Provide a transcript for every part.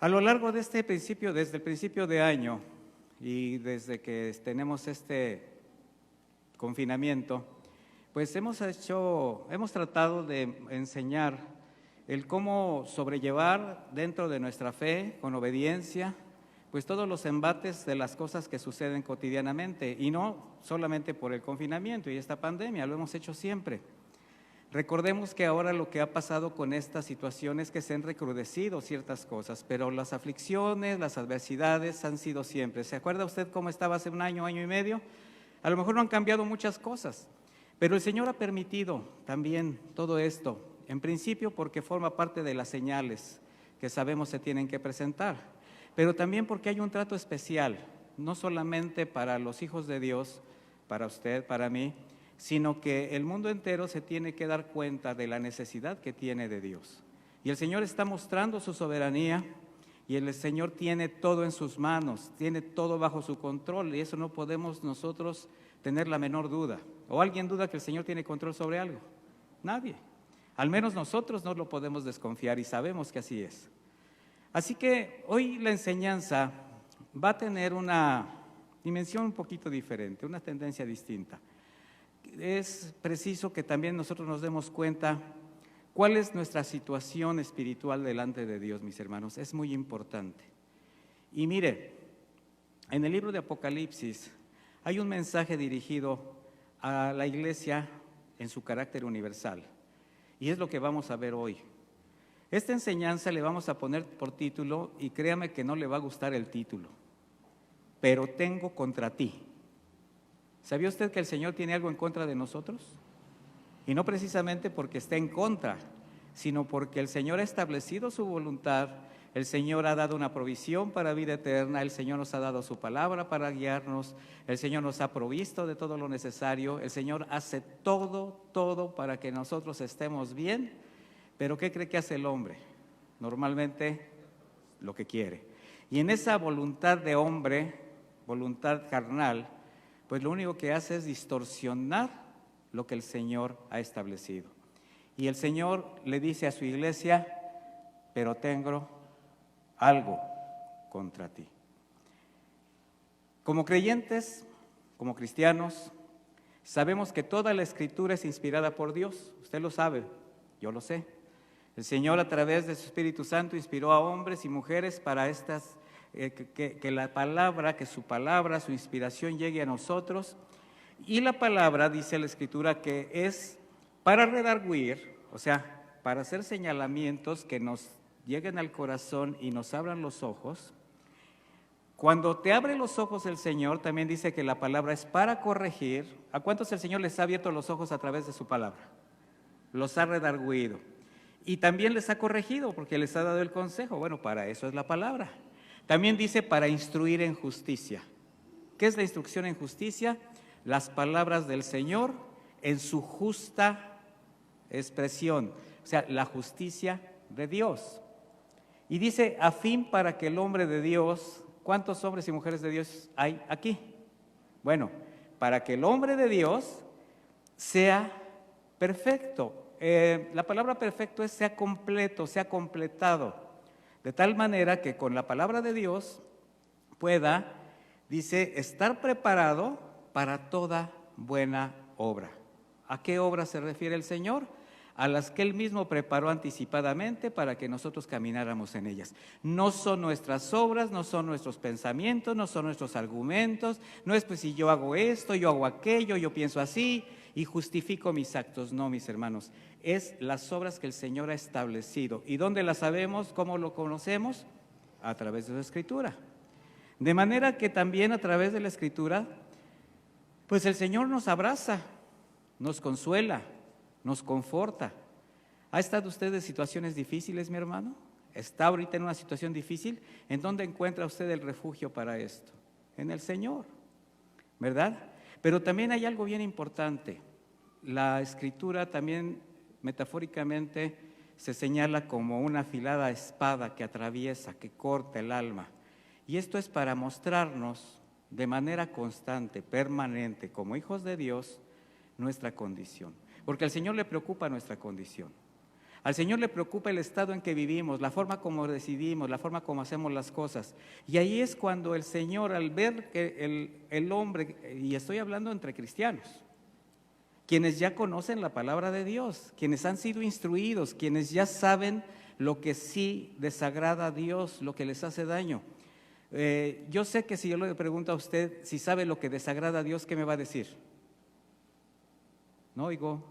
A lo largo de este principio, desde el principio de año y desde que tenemos este confinamiento, pues hemos tratado de enseñar el cómo sobrellevar dentro de nuestra fe, con obediencia, pues todos los embates de las cosas que suceden cotidianamente, y no solamente por el confinamiento y esta pandemia, lo hemos hecho siempre. Recordemos que ahora lo que ha pasado con esta situación es que se han recrudecido ciertas cosas, pero las aflicciones, las adversidades han sido siempre. ¿Se acuerda usted cómo estaba hace un año, año y medio? A lo mejor no han cambiado muchas cosas, pero el Señor ha permitido también todo esto, en principio porque forma parte de las señales que sabemos se tienen que presentar, pero también porque hay un trato especial, no solamente para los hijos de Dios, para usted, para mí, sino que el mundo entero se tiene que dar cuenta de la necesidad que tiene de Dios. Y el Señor está mostrando su soberanía, y el Señor tiene todo en sus manos, tiene todo bajo su control, y eso no podemos nosotros tener la menor duda. ¿O alguien duda que el Señor tiene control sobre algo? Nadie. Al menos nosotros no lo podemos desconfiar y sabemos que así es. Así que hoy la enseñanza va a tener una dimensión un poquito diferente, una tendencia distinta. Es preciso que también nosotros nos demos cuenta cuál es nuestra situación espiritual delante de Dios, mis hermanos. Es muy importante. Y mire, en el libro de Apocalipsis hay un mensaje dirigido a la iglesia en su carácter universal. Y es lo que vamos a ver hoy. Esta enseñanza le vamos a poner por título, y créame que no le va a gustar el título, pero tengo contra ti. ¿Sabía usted que el Señor tiene algo en contra de nosotros? Y no precisamente porque esté en contra, sino porque el Señor ha establecido su voluntad, el Señor ha dado una provisión para vida eterna, el Señor nos ha dado su palabra para guiarnos, el Señor nos ha provisto de todo lo necesario, el Señor hace todo para que nosotros estemos bien, pero ¿qué cree que hace el hombre? Normalmente lo que quiere. Y en esa voluntad de hombre, voluntad carnal, pues lo único que hace es distorsionar lo que el Señor ha establecido. Y el Señor le dice a su iglesia, pero tengo algo contra ti. Como creyentes, como cristianos, sabemos que toda la Escritura es inspirada por Dios. Usted lo sabe, yo lo sé. El Señor, a través de su Espíritu Santo, inspiró a hombres y mujeres para que la palabra, que su palabra, su inspiración llegue a nosotros. Y la palabra, dice la Escritura, que es para redarguir, o sea, para hacer señalamientos que nos lleguen al corazón y nos abran los ojos. Cuando te abre los ojos el Señor, también dice que la palabra es para corregir. ¿A cuántos el Señor les ha abierto los ojos a través de su palabra? Los ha redarguido. Y también les ha corregido porque les ha dado el consejo. Bueno, para eso es la palabra. También dice para instruir en justicia. ¿Qué es la instrucción en justicia? Las palabras del Señor en su justa expresión, o sea, la justicia de Dios. Y dice, a fin para que el hombre de Dios, ¿cuántos hombres y mujeres de Dios hay aquí? Bueno, para que el hombre de Dios sea perfecto. La palabra perfecto es sea completo, sea completado, de tal manera que con la palabra de Dios pueda, dice, estar preparado para toda buena obra. ¿A qué obra se refiere el Señor? A las que Él mismo preparó anticipadamente para que nosotros camináramos en ellas. No son nuestras obras, no son nuestros pensamientos, no son nuestros argumentos, no es pues si yo hago esto, yo hago aquello, yo pienso así y justifico mis actos. No, mis hermanos, es las obras que el Señor ha establecido. ¿Y dónde las sabemos? ¿Cómo lo conocemos? A través de la Escritura. De manera que también a través de la Escritura, pues el Señor nos abraza, nos consuela, nos conforta. ¿Ha estado usted en situaciones difíciles, mi hermano? ¿Está ahorita en una situación difícil? ¿En dónde encuentra usted el refugio para esto? En el Señor, ¿verdad? Pero también hay algo bien importante. La Escritura también metafóricamente se señala como una afilada espada que atraviesa, que corta el alma. Y esto es para mostrarnos de manera constante, permanente, como hijos de Dios, nuestra condición. Porque al Señor le preocupa nuestra condición. Al Señor le preocupa el estado en que vivimos, la forma como decidimos, la forma como hacemos las cosas. Y ahí es cuando el Señor, al ver que el hombre, y estoy hablando entre cristianos, quienes ya conocen la palabra de Dios, quienes han sido instruidos, quienes ya saben lo que sí desagrada a Dios, lo que les hace daño. Yo sé que si yo le pregunto a usted si sabe lo que desagrada a Dios, ¿qué me va a decir? No oigo.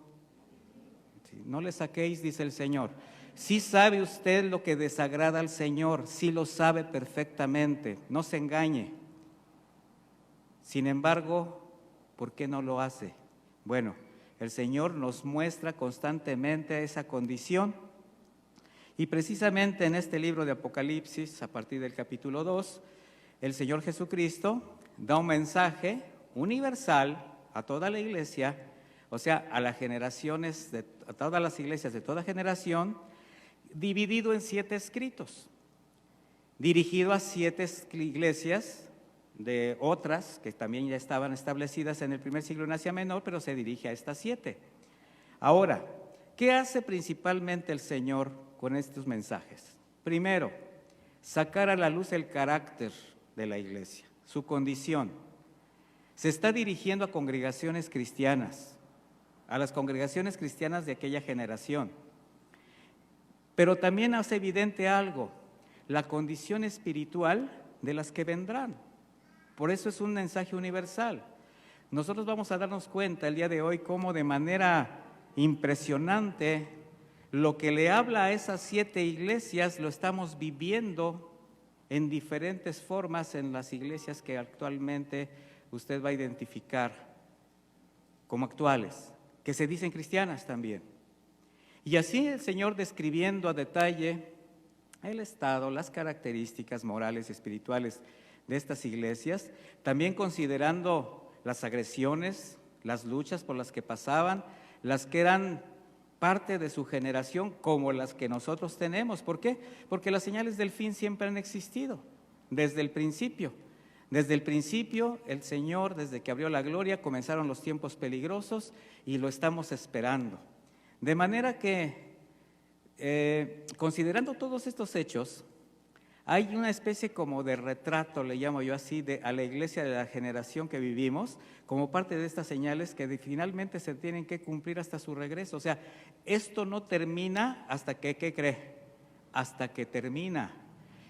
No le saquéis, dice el Señor. Sí sabe usted lo que desagrada al Señor, sí lo sabe perfectamente, no se engañe. Sin embargo, ¿por qué no lo hace? Bueno, el Señor nos muestra constantemente esa condición y precisamente en este libro de Apocalipsis, a partir del capítulo 2, el Señor Jesucristo da un mensaje universal a toda la iglesia, o sea, a las generaciones, a todas las iglesias de toda generación, dividido en 7 escritos, dirigido a 7 iglesias de otras que también ya estaban establecidas en el primer siglo en Asia Menor, pero se dirige a estas 7. Ahora, ¿qué hace principalmente el Señor con estos mensajes? Primero, sacar a la luz el carácter de la iglesia, su condición. Se está dirigiendo a congregaciones cristianas, a las congregaciones cristianas de aquella generación. Pero también hace evidente algo, la condición espiritual de las que vendrán. Por eso es un mensaje universal. Nosotros vamos a darnos cuenta el día de hoy cómo de manera impresionante lo que le habla a esas 7 iglesias lo estamos viviendo en diferentes formas en las iglesias que actualmente usted va a identificar como actuales, que se dicen cristianas también. Y así el Señor, describiendo a detalle el estado, las características morales y espirituales de estas iglesias, también considerando las agresiones, las luchas por las que pasaban, las que eran parte de su generación como las que nosotros tenemos. ¿Por qué? Porque las señales del fin siempre han existido, desde el principio. Desde el principio, el Señor, desde que abrió la gloria, comenzaron los tiempos peligrosos y lo estamos esperando. De manera que, considerando todos estos hechos, hay una especie como de retrato, le llamo yo así, a la iglesia de la generación que vivimos, como parte de estas señales que finalmente se tienen que cumplir hasta su regreso. O sea, esto no termina hasta que, ¿qué cree? Hasta que termina.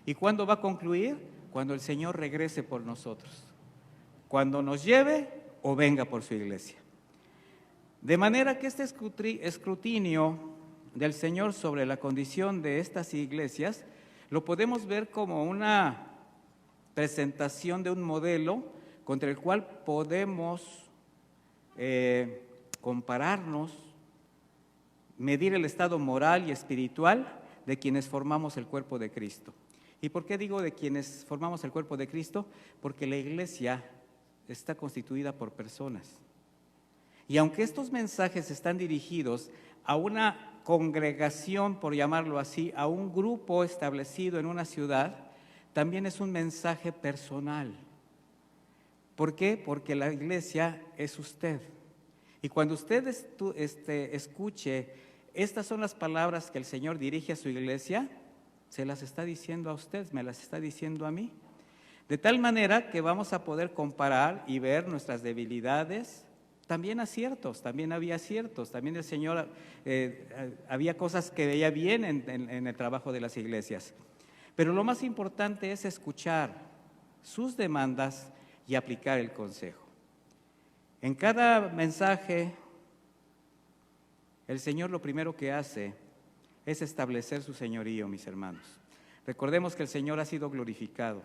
¿Y cuándo va a concluir? Cuando el Señor regrese por nosotros, cuando nos lleve o venga por su iglesia. De manera que este escrutinio del Señor sobre la condición de estas iglesias lo podemos ver como una presentación de un modelo contra el cual podemos compararnos, medir el estado moral y espiritual de quienes formamos el cuerpo de Cristo. ¿Y por qué digo de quienes formamos el cuerpo de Cristo? Porque la iglesia está constituida por personas. Y aunque estos mensajes están dirigidos a una congregación, por llamarlo así, a un grupo establecido en una ciudad, también es un mensaje personal. ¿Por qué? Porque la iglesia es usted. Y cuando usted escuche, estas son las palabras que el Señor dirige a su iglesia, se las está diciendo a usted, me las está diciendo a mí. De tal manera que vamos a poder comparar y ver nuestras debilidades, también aciertos, también había aciertos, también el Señor había cosas que veía bien en el trabajo de las iglesias. Pero lo más importante es escuchar sus demandas y aplicar el consejo. En cada mensaje, el Señor lo primero que hace es establecer su señorío, mis hermanos. Recordemos que el Señor ha sido glorificado.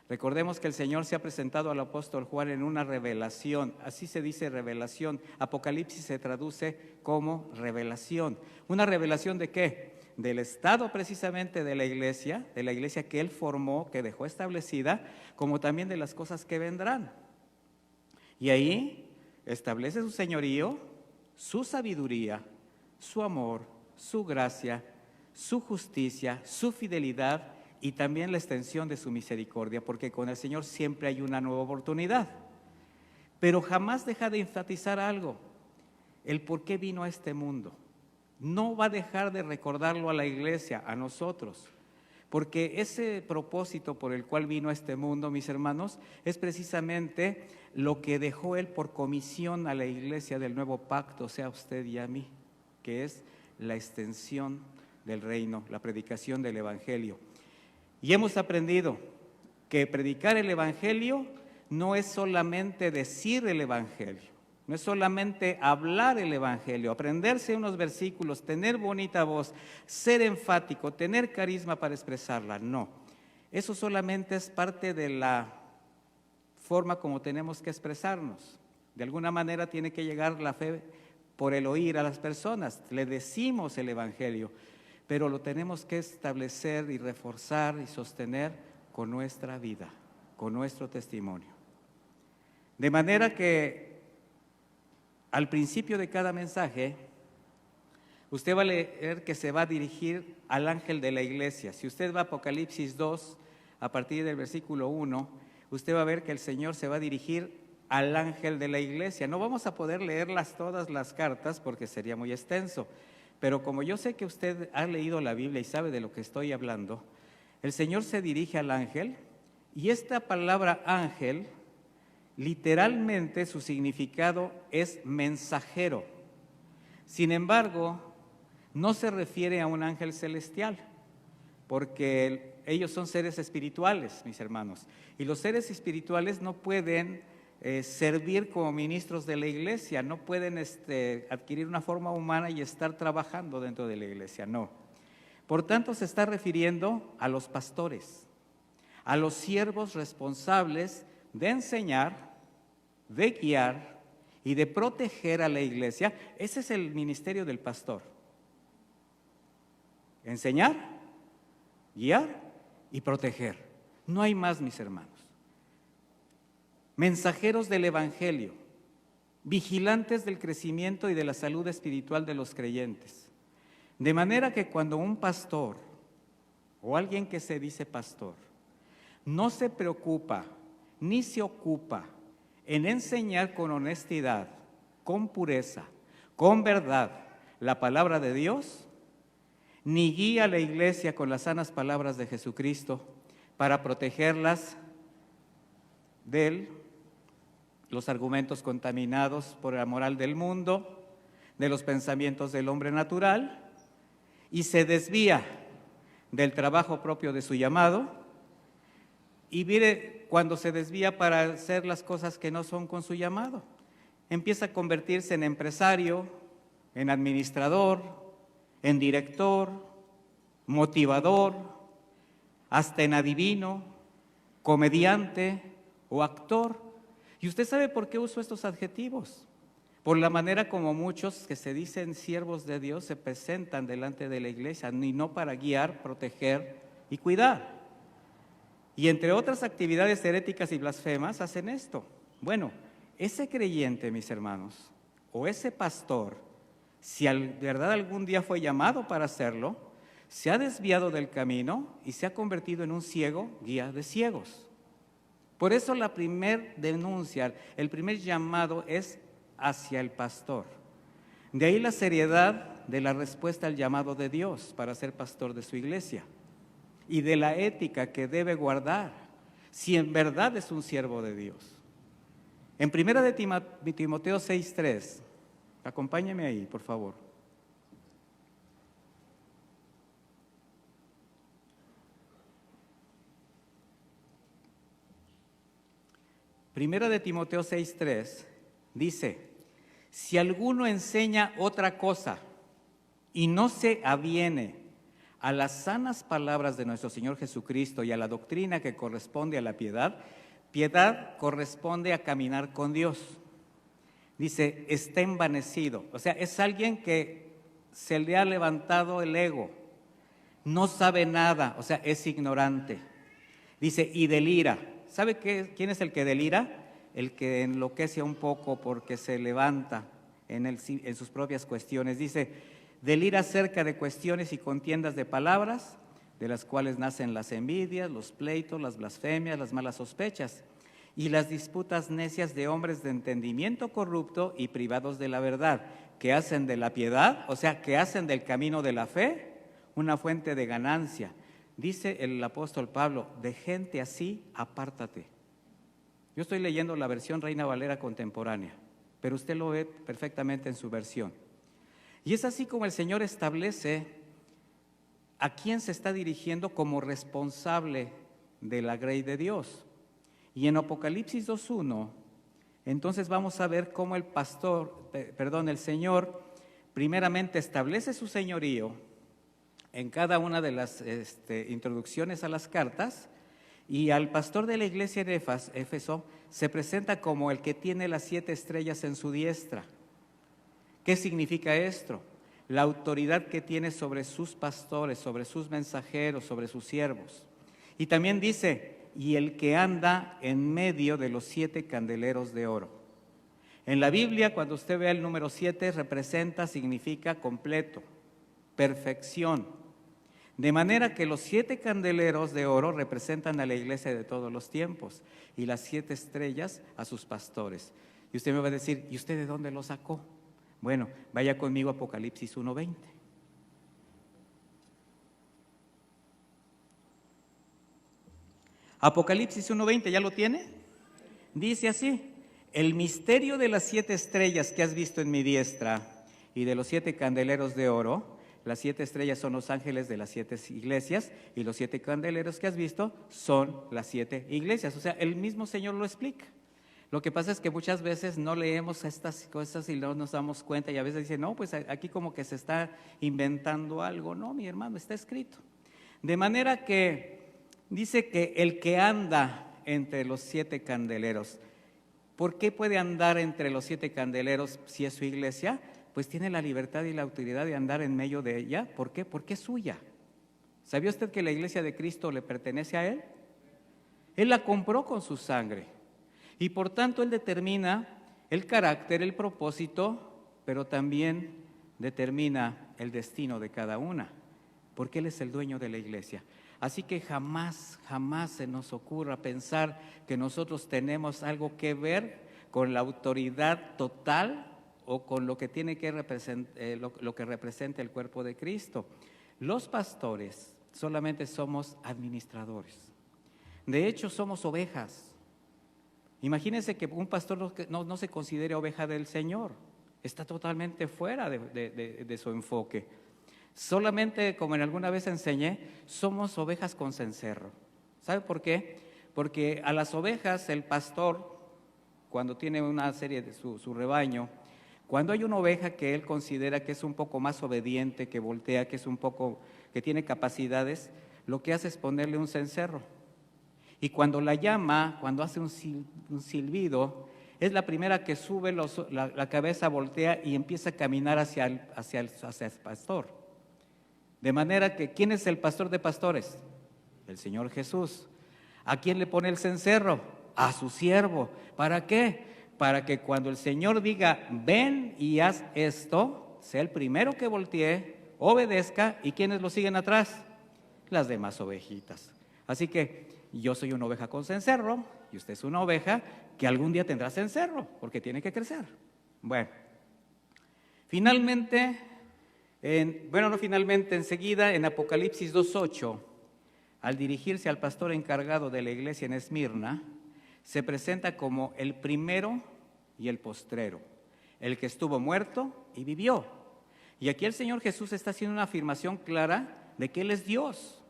Recordemos que el Señor se ha presentado al apóstol Juan en una revelación, así se dice revelación. Apocalipsis se traduce como revelación. ¿Una revelación de qué? Del estado precisamente de la iglesia que Él formó, que dejó establecida, como también de las cosas que vendrán. Y ahí establece su señorío, su sabiduría, su amor, su gracia, su justicia, su fidelidad y también la extensión de su misericordia, porque con el Señor siempre hay una nueva oportunidad. Pero jamás deja de enfatizar algo, el por qué vino a este mundo. no va a dejar de recordarlo a la iglesia, a nosotros. Porque ese propósito por el cual vino a este mundo, mis hermanos, es precisamente lo que dejó Él por comisión a la iglesia del nuevo pacto, o sea, a usted y a mí, que es la extensión del reino, la predicación del evangelio. Y hemos aprendido que predicar el evangelio no es solamente decir el evangelio, no es solamente hablar el evangelio, aprenderse unos versículos, tener bonita voz, ser enfático, tener carisma para expresarla, no. Eso solamente es parte de la forma como tenemos que expresarnos. De alguna manera tiene que llegar la fe por el oír a las personas. Le decimos el evangelio, pero lo tenemos que establecer y reforzar y sostener con nuestra vida, con nuestro testimonio. De manera que al principio de cada mensaje, usted va a leer que se va a dirigir al ángel de la iglesia. Si usted va a Apocalipsis 2, a partir del versículo 1, usted va a ver que el Señor se va a dirigir al ángel de la iglesia. No vamos a poder leerlas todas las cartas porque sería muy extenso, pero como yo sé que usted ha leído la Biblia y sabe de lo que estoy hablando, el Señor se dirige al ángel, y esta palabra ángel, literalmente su significado es mensajero. Sin embargo, no se refiere a un ángel celestial, porque ellos son seres espirituales, mis hermanos, y los seres espirituales no pueden servir como ministros de la iglesia, no pueden adquirir una forma humana y estar trabajando dentro de la iglesia, no. Por tanto, se está refiriendo a los pastores, a los siervos responsables de enseñar, de guiar y de proteger a la iglesia. Ese es el ministerio del pastor: enseñar, guiar y proteger. No hay más, mis hermanos. Mensajeros del evangelio, vigilantes del crecimiento y de la salud espiritual de los creyentes. De manera que cuando un pastor o alguien que se dice pastor no se preocupa ni se ocupa en enseñar con honestidad, con pureza, con verdad la palabra de Dios, ni guía a la iglesia con las sanas palabras de Jesucristo para protegerlas de los argumentos contaminados por la moral del mundo, de los pensamientos del hombre natural, y se desvía del trabajo propio de su llamado. Y mire, cuando se desvía para hacer las cosas que no son con su llamado, empieza a convertirse en empresario, en administrador, en director, motivador, hasta en adivino, comediante o actor. ¿Y usted sabe por qué uso estos adjetivos? Por la manera como muchos que se dicen siervos de Dios se presentan delante de la iglesia, y no para guiar, proteger y cuidar. Y entre otras actividades heréticas y blasfemas hacen esto. Bueno, ese creyente, mis hermanos, o ese pastor, si de verdad algún día fue llamado para hacerlo, se ha desviado del camino y se ha convertido en un ciego guía de ciegos. Por eso la primer denuncia, el primer llamado es hacia el pastor. De ahí la seriedad de la respuesta al llamado de Dios para ser pastor de su iglesia y de la ética que debe guardar si en verdad es un siervo de Dios. En 1 de Timoteo 6:3, acompáñeme ahí, por favor. Primera de Timoteo 6:3 dice: si alguno enseña otra cosa y no se aviene a las sanas palabras de nuestro Señor Jesucristo y a la doctrina que corresponde a la piedad, piedad corresponde a caminar con Dios. Dice, está envanecido, o sea, es alguien que se le ha levantado el ego, no sabe nada, o sea, es ignorante. Dice, y delira. ¿Sabe quién es el que delira? El que enloquece un poco porque se levanta en sus propias cuestiones. Dice, delira acerca de cuestiones y contiendas de palabras, de las cuales nacen las envidias, los pleitos, las blasfemias, las malas sospechas y las disputas necias de hombres de entendimiento corrupto y privados de la verdad, que hacen de la piedad, o sea, que hacen del camino de la fe una fuente de ganancia. Dice el apóstol Pablo, de gente así, apártate. Yo estoy leyendo la versión Reina Valera contemporánea, pero usted lo ve perfectamente en su versión. Y es así como el Señor establece a quién se está dirigiendo como responsable de la grey de Dios. Y en Apocalipsis 2:1, entonces vamos a ver cómo el Señor primeramente establece su señorío en cada una de las introducciones a las cartas, y al pastor de la iglesia de Éfeso se presenta como el que tiene las 7 estrellas en su diestra. ¿Qué significa esto? La autoridad que tiene sobre sus pastores, sobre sus mensajeros, sobre sus siervos. Y también dice, y el que anda en medio de los 7 candeleros de oro. En la Biblia, cuando usted ve el número 7, significa completo, perfección. De manera que los 7 candeleros de oro representan a la iglesia de todos los tiempos y las 7 estrellas a sus pastores. Y usted me va a decir, ¿y usted de dónde lo sacó? Bueno, vaya conmigo a Apocalipsis 1:20. Apocalipsis 1:20, ¿ya lo tiene? Dice así, el misterio de las 7 estrellas que has visto en mi diestra y de los 7 candeleros de oro. Las 7 estrellas son los ángeles de las 7 iglesias y los 7 candeleros que has visto son las 7 iglesias. O sea, el mismo Señor lo explica. Lo que pasa es que muchas veces no leemos estas cosas y no nos damos cuenta, y a veces dicen, no, pues aquí como que se está inventando algo. No, mi hermano, está escrito. De manera que dice que el que anda entre los 7 candeleros, ¿por qué puede andar entre los 7 candeleros si es su iglesia? Pues tiene la libertad y la autoridad de andar en medio de ella. ¿Por qué? Porque es suya. ¿Sabía usted que la iglesia de Cristo le pertenece a Él? Él la compró con su sangre. Y por tanto Él determina el carácter, el propósito, pero también determina el destino de cada una, porque Él es el dueño de la iglesia. Así que jamás se nos ocurra pensar que nosotros tenemos algo que ver con la autoridad total o con lo que tiene que lo que representa el cuerpo de Cristo. Los pastores solamente somos administradores. De hecho, somos ovejas. Imagínense que un pastor no se considere oveja del Señor, está totalmente fuera de su enfoque. Solamente, como en alguna vez enseñé, somos ovejas con cencerro. ¿Sabe por qué? Porque a las ovejas el pastor, cuando tiene una serie de su rebaño, cuando hay una oveja que él considera que es un poco más obediente, que voltea, que tiene capacidades, lo que hace es ponerle un cencerro. Y cuando la llama, cuando hace un silbido, es la primera que sube la cabeza, voltea y empieza a caminar hacia el pastor. De manera que, ¿quién es el pastor de pastores? El Señor Jesús. ¿A quién le pone el cencerro? A su siervo. ¿Para qué? Para que cuando el Señor diga, ven y haz esto, sea el primero que voltee, obedezca, ¿y quiénes lo siguen atrás? Las demás ovejitas. Así que yo soy una oveja con cencerro y usted es una oveja que algún día tendrá cencerro porque tiene que crecer. Bueno, enseguida en Apocalipsis 2:8, al dirigirse al pastor encargado de la iglesia en Esmirna, se presenta como el primero y el postrero, el que estuvo muerto y vivió. Y aquí el Señor Jesús está haciendo una afirmación clara de que Él es Dios,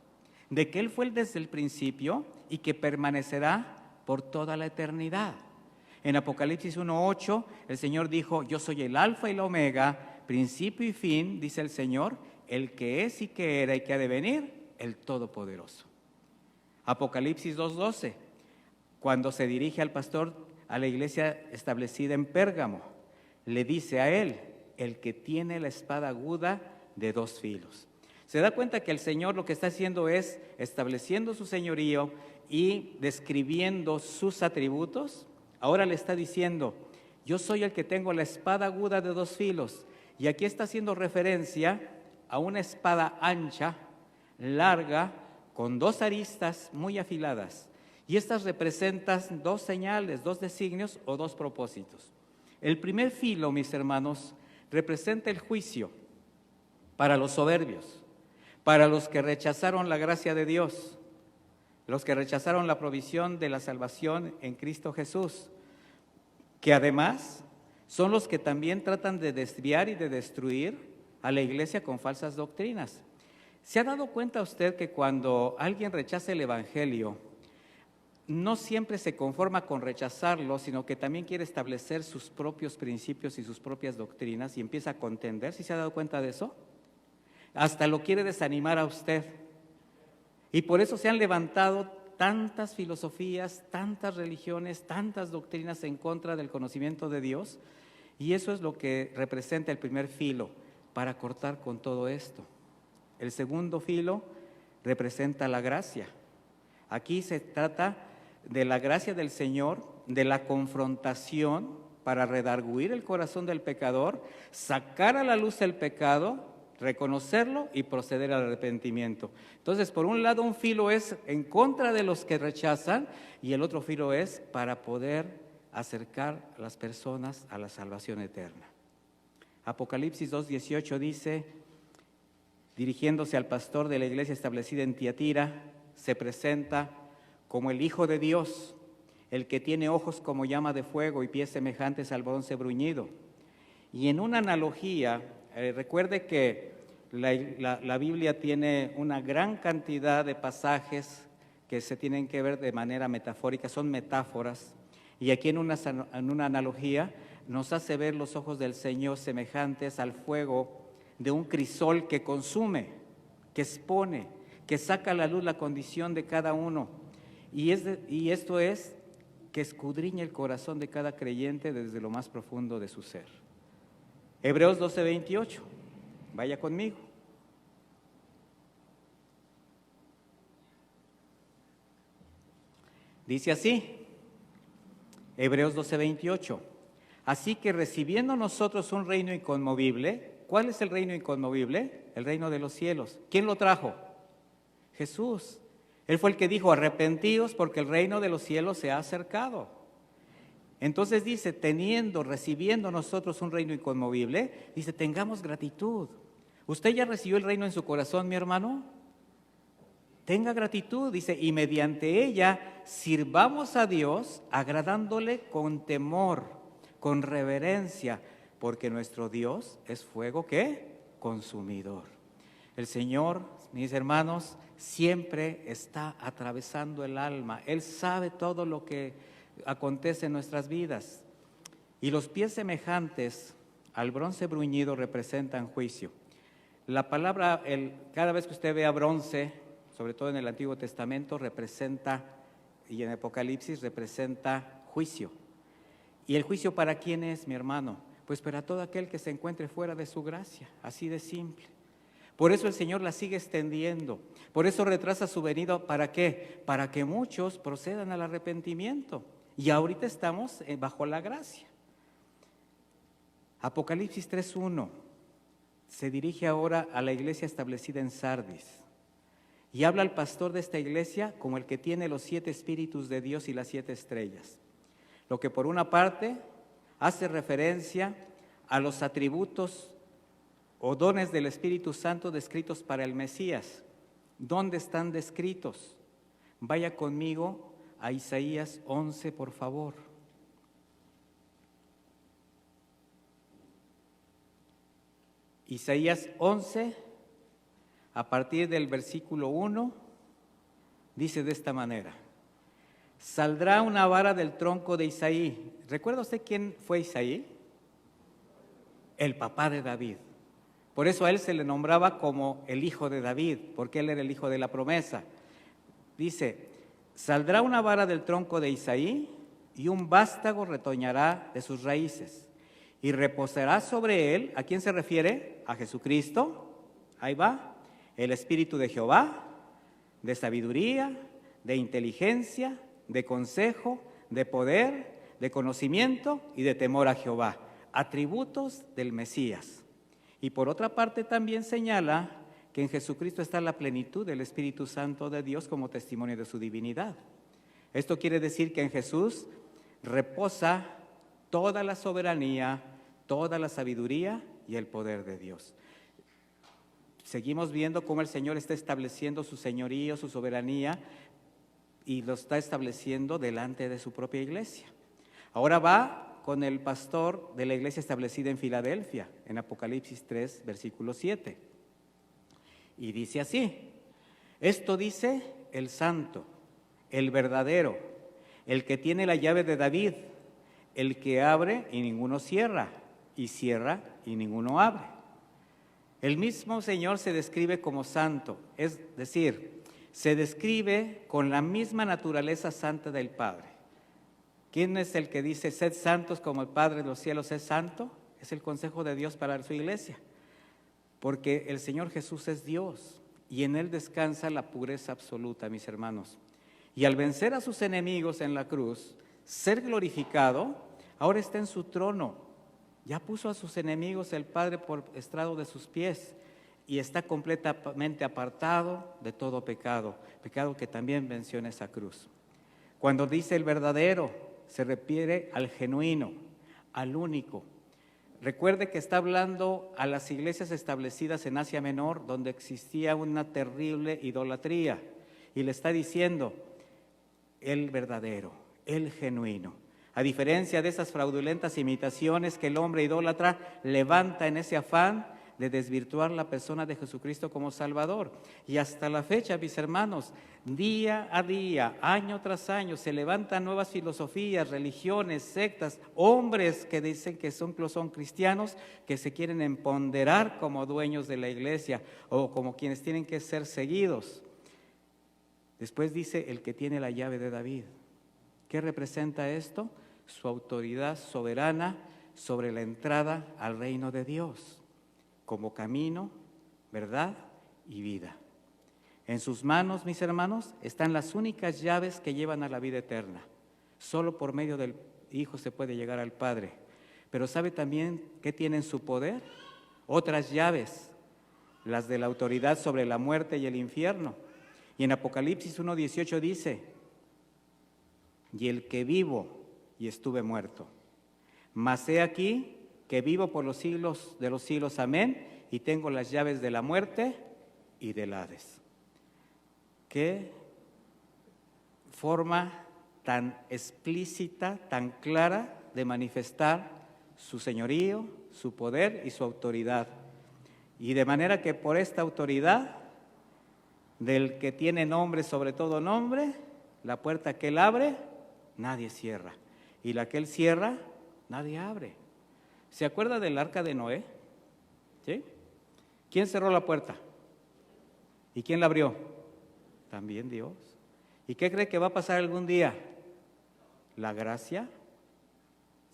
de que Él fue desde el principio y que permanecerá por toda la eternidad. En Apocalipsis 1:8, el Señor dijo, yo soy el alfa y la omega, principio y fin, dice el Señor, el que es y que era y que ha de venir, el Todopoderoso. Apocalipsis 2:12, cuando se dirige al pastor a la iglesia establecida en Pérgamo, le dice a él, el que tiene la espada aguda de 2 filos. ¿Se da cuenta que el Señor lo que está haciendo es estableciendo su señorío y describiendo sus atributos? Ahora le está diciendo, yo soy el que tengo la espada aguda de 2 filos. Y aquí está haciendo referencia a una espada ancha, larga, con 2 aristas muy afiladas. Y estas representan 2 señales, 2 designios o 2 propósitos. El primer filo, mis hermanos, representa el juicio para los soberbios, para los que rechazaron la gracia de Dios, los que rechazaron la provisión de la salvación en Cristo Jesús, que además son los que también tratan de desviar y de destruir a la iglesia con falsas doctrinas. ¿Se ha dado cuenta usted que cuando alguien rechaza el evangelio, no siempre se conforma con rechazarlo, sino que también quiere establecer sus propios principios y sus propias doctrinas y empieza a contender? ¿Sí se ha dado cuenta de eso? Hasta lo quiere desanimar a usted. Y por eso se han levantado tantas filosofías, tantas religiones, tantas doctrinas en contra del conocimiento de Dios, y eso es lo que representa el primer filo para cortar con todo esto. El segundo filo representa la gracia. Aquí se trata de la gracia del Señor, de la confrontación para redarguir el corazón del pecador, sacar a la luz el pecado, reconocerlo y proceder al arrepentimiento. Entonces, por un lado, un filo es en contra de los que rechazan y el otro filo es para poder acercar a las personas a la salvación eterna. Apocalipsis 2:18 dice, dirigiéndose al pastor de la iglesia establecida en Tiatira, se presenta como el Hijo de Dios, el que tiene ojos como llama de fuego y pies semejantes al bronce bruñido. Y en una analogía, recuerde que la Biblia tiene una gran cantidad de pasajes que se tienen que ver de manera metafórica, son metáforas, y aquí en una analogía nos hace ver los ojos del Señor semejantes al fuego de un crisol que consume, que expone, que saca a la luz la condición de cada uno, y esto es que escudriña el corazón de cada creyente desde lo más profundo de su ser. Hebreos 12:28, vaya conmigo. Dice así, Hebreos 12:28, así que recibiendo nosotros un reino inconmovible. ¿Cuál es el reino inconmovible? El reino de los cielos. ¿Quién lo trajo? Jesús. Él fue el que dijo, arrepentíos porque el reino de los cielos se ha acercado. Entonces dice, recibiendo nosotros un reino inconmovible, dice, tengamos gratitud. ¿Usted ya recibió el reino en su corazón, mi hermano? Tenga gratitud, dice, y mediante ella sirvamos a Dios agradándole con temor, con reverencia, porque nuestro Dios es fuego, ¿qué? Consumidor. El Señor, mis hermanos, siempre está atravesando el alma. Él sabe todo lo que acontece en nuestras vidas. Y los pies semejantes al bronce bruñido representan juicio. La palabra, cada vez que usted vea bronce, sobre todo en el Antiguo Testamento, representa, y en Apocalipsis representa juicio. ¿Y el juicio para quién es, mi hermano? Pues para todo aquel que se encuentre fuera de su gracia, así de simple. Por eso el Señor la sigue extendiendo, por eso retrasa su venida. ¿Para qué? Para que muchos procedan al arrepentimiento. Y ahorita estamos bajo la gracia. Apocalipsis 3:1 se dirige ahora a la iglesia establecida en Sardis. Y habla al pastor de esta iglesia como el que tiene los 7 espíritus de Dios y las 7 estrellas. Lo que por una parte hace referencia a los atributos o dones del Espíritu Santo descritos para el Mesías. ¿Dónde están descritos? Vaya conmigo a Isaías 11, por favor. Isaías 11, a partir del versículo 1, dice de esta manera: saldrá una vara del tronco de Isaí. ¿Recuerda usted quién fue Isaí? El papá de David. Por eso a él se le nombraba como el hijo de David, porque él era el hijo de la promesa. Dice, saldrá una vara del tronco de Isaí y un vástago retoñará de sus raíces y reposará sobre él. ¿A quién se refiere? A Jesucristo. Ahí va. El Espíritu de Jehová, de sabiduría, de inteligencia, de consejo, de poder, de conocimiento y de temor a Jehová. Atributos del Mesías. Y por otra parte también señala que en Jesucristo está la plenitud del Espíritu Santo de Dios como testimonio de su divinidad. Esto quiere decir que en Jesús reposa toda la soberanía, toda la sabiduría y el poder de Dios. Seguimos viendo cómo el Señor está estableciendo su señorío, su soberanía, y lo está estableciendo delante de su propia iglesia. Ahora va con el pastor de la iglesia establecida en Filadelfia, en Apocalipsis 3, versículo 7. Y dice así: esto dice el santo, el verdadero, el que tiene la llave de David, el que abre y ninguno cierra, y cierra y ninguno abre. El mismo Señor se describe como santo, es decir, se describe con la misma naturaleza santa del Padre. ¿Quién es el que dice, sed santos como el Padre de los cielos es santo? Es el consejo de Dios para su iglesia, porque el Señor Jesús es Dios y en Él descansa la pureza absoluta, mis hermanos. Y al vencer a sus enemigos en la cruz, ser glorificado, ahora está en su trono. Ya puso a sus enemigos el Padre por estrado de sus pies y está completamente apartado de todo pecado, pecado que también venció en esa cruz. Cuando dice el verdadero, se refiere al genuino, al único. Recuerde que está hablando a las iglesias establecidas en Asia Menor, donde existía una terrible idolatría, y le está diciendo el verdadero, el genuino. A diferencia de esas fraudulentas imitaciones que el hombre idólatra levanta en ese afán de desvirtuar la persona de Jesucristo como Salvador. Y hasta la fecha, mis hermanos, día a día, año tras año, se levantan nuevas filosofías, religiones, sectas, hombres que dicen que son cristianos, que se quieren empoderar como dueños de la iglesia o como quienes tienen que ser seguidos. Después dice el que tiene la llave de David. ¿Qué representa esto? Su autoridad soberana sobre la entrada al reino de Dios, como camino, verdad y vida. En sus manos, mis hermanos, están las únicas llaves que llevan a la vida eterna. Solo por medio del Hijo se puede llegar al Padre. Pero ¿sabe también qué tienen su poder? Otras llaves, las de la autoridad sobre la muerte y el infierno. Y en Apocalipsis 1:18 dice: y el que vivo y estuve muerto, mas he aquí que vivo por los siglos de los siglos, amén, y tengo las llaves de la muerte y del Hades. Qué forma tan explícita, tan clara de manifestar su señorío, su poder y su autoridad. Y de manera que por esta autoridad, del que tiene nombre sobre todo nombre, la puerta que él abre, nadie cierra. Y la que él cierra, nadie abre. ¿Se acuerda del arca de Noé? ¿Sí? ¿Quién cerró la puerta? ¿Y quién la abrió? También Dios. ¿Y qué cree que va a pasar algún día? La gracia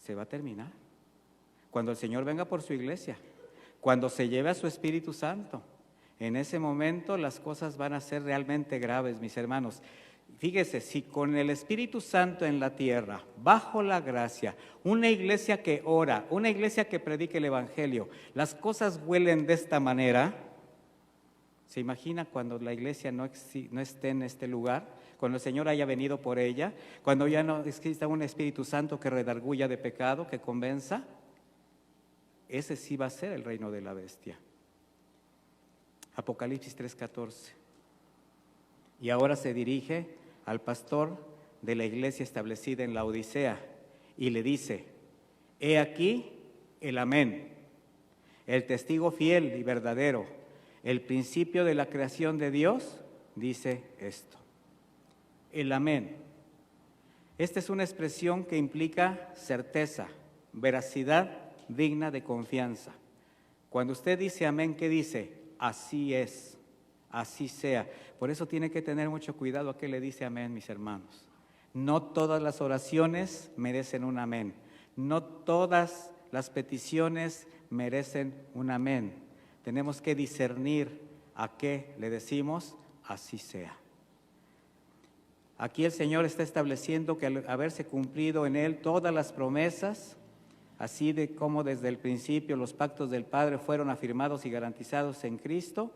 se va a terminar. Cuando el Señor venga por su iglesia, cuando se lleve a su Espíritu Santo, en ese momento las cosas van a ser realmente graves, mis hermanos. Fíjese, si con el Espíritu Santo en la tierra, bajo la gracia, una iglesia que ora, una iglesia que predique el Evangelio, las cosas huelen de esta manera, ¿se imagina cuando la iglesia no esté en este lugar? Cuando el Señor haya venido por ella, cuando ya no exista un Espíritu Santo que redarguya de pecado, que convenza, ese sí va a ser el reino de la bestia. Apocalipsis 3:14. Y ahora se dirige al pastor de la iglesia establecida en la Odisea y le dice: he aquí el amén, el testigo fiel y verdadero, el principio de la creación de Dios, dice esto. El amén. Esta es una expresión que implica certeza, veracidad digna de confianza. Cuando usted dice amén, ¿qué dice? Así es, así sea. Por eso tiene que tener mucho cuidado a qué le dice amén, mis hermanos. No todas las oraciones merecen un amén. No todas las peticiones merecen un amén. Tenemos que discernir a qué le decimos así sea. Aquí el Señor está estableciendo que al haberse cumplido en Él todas las promesas, así de como desde el principio los pactos del Padre fueron afirmados y garantizados en Cristo,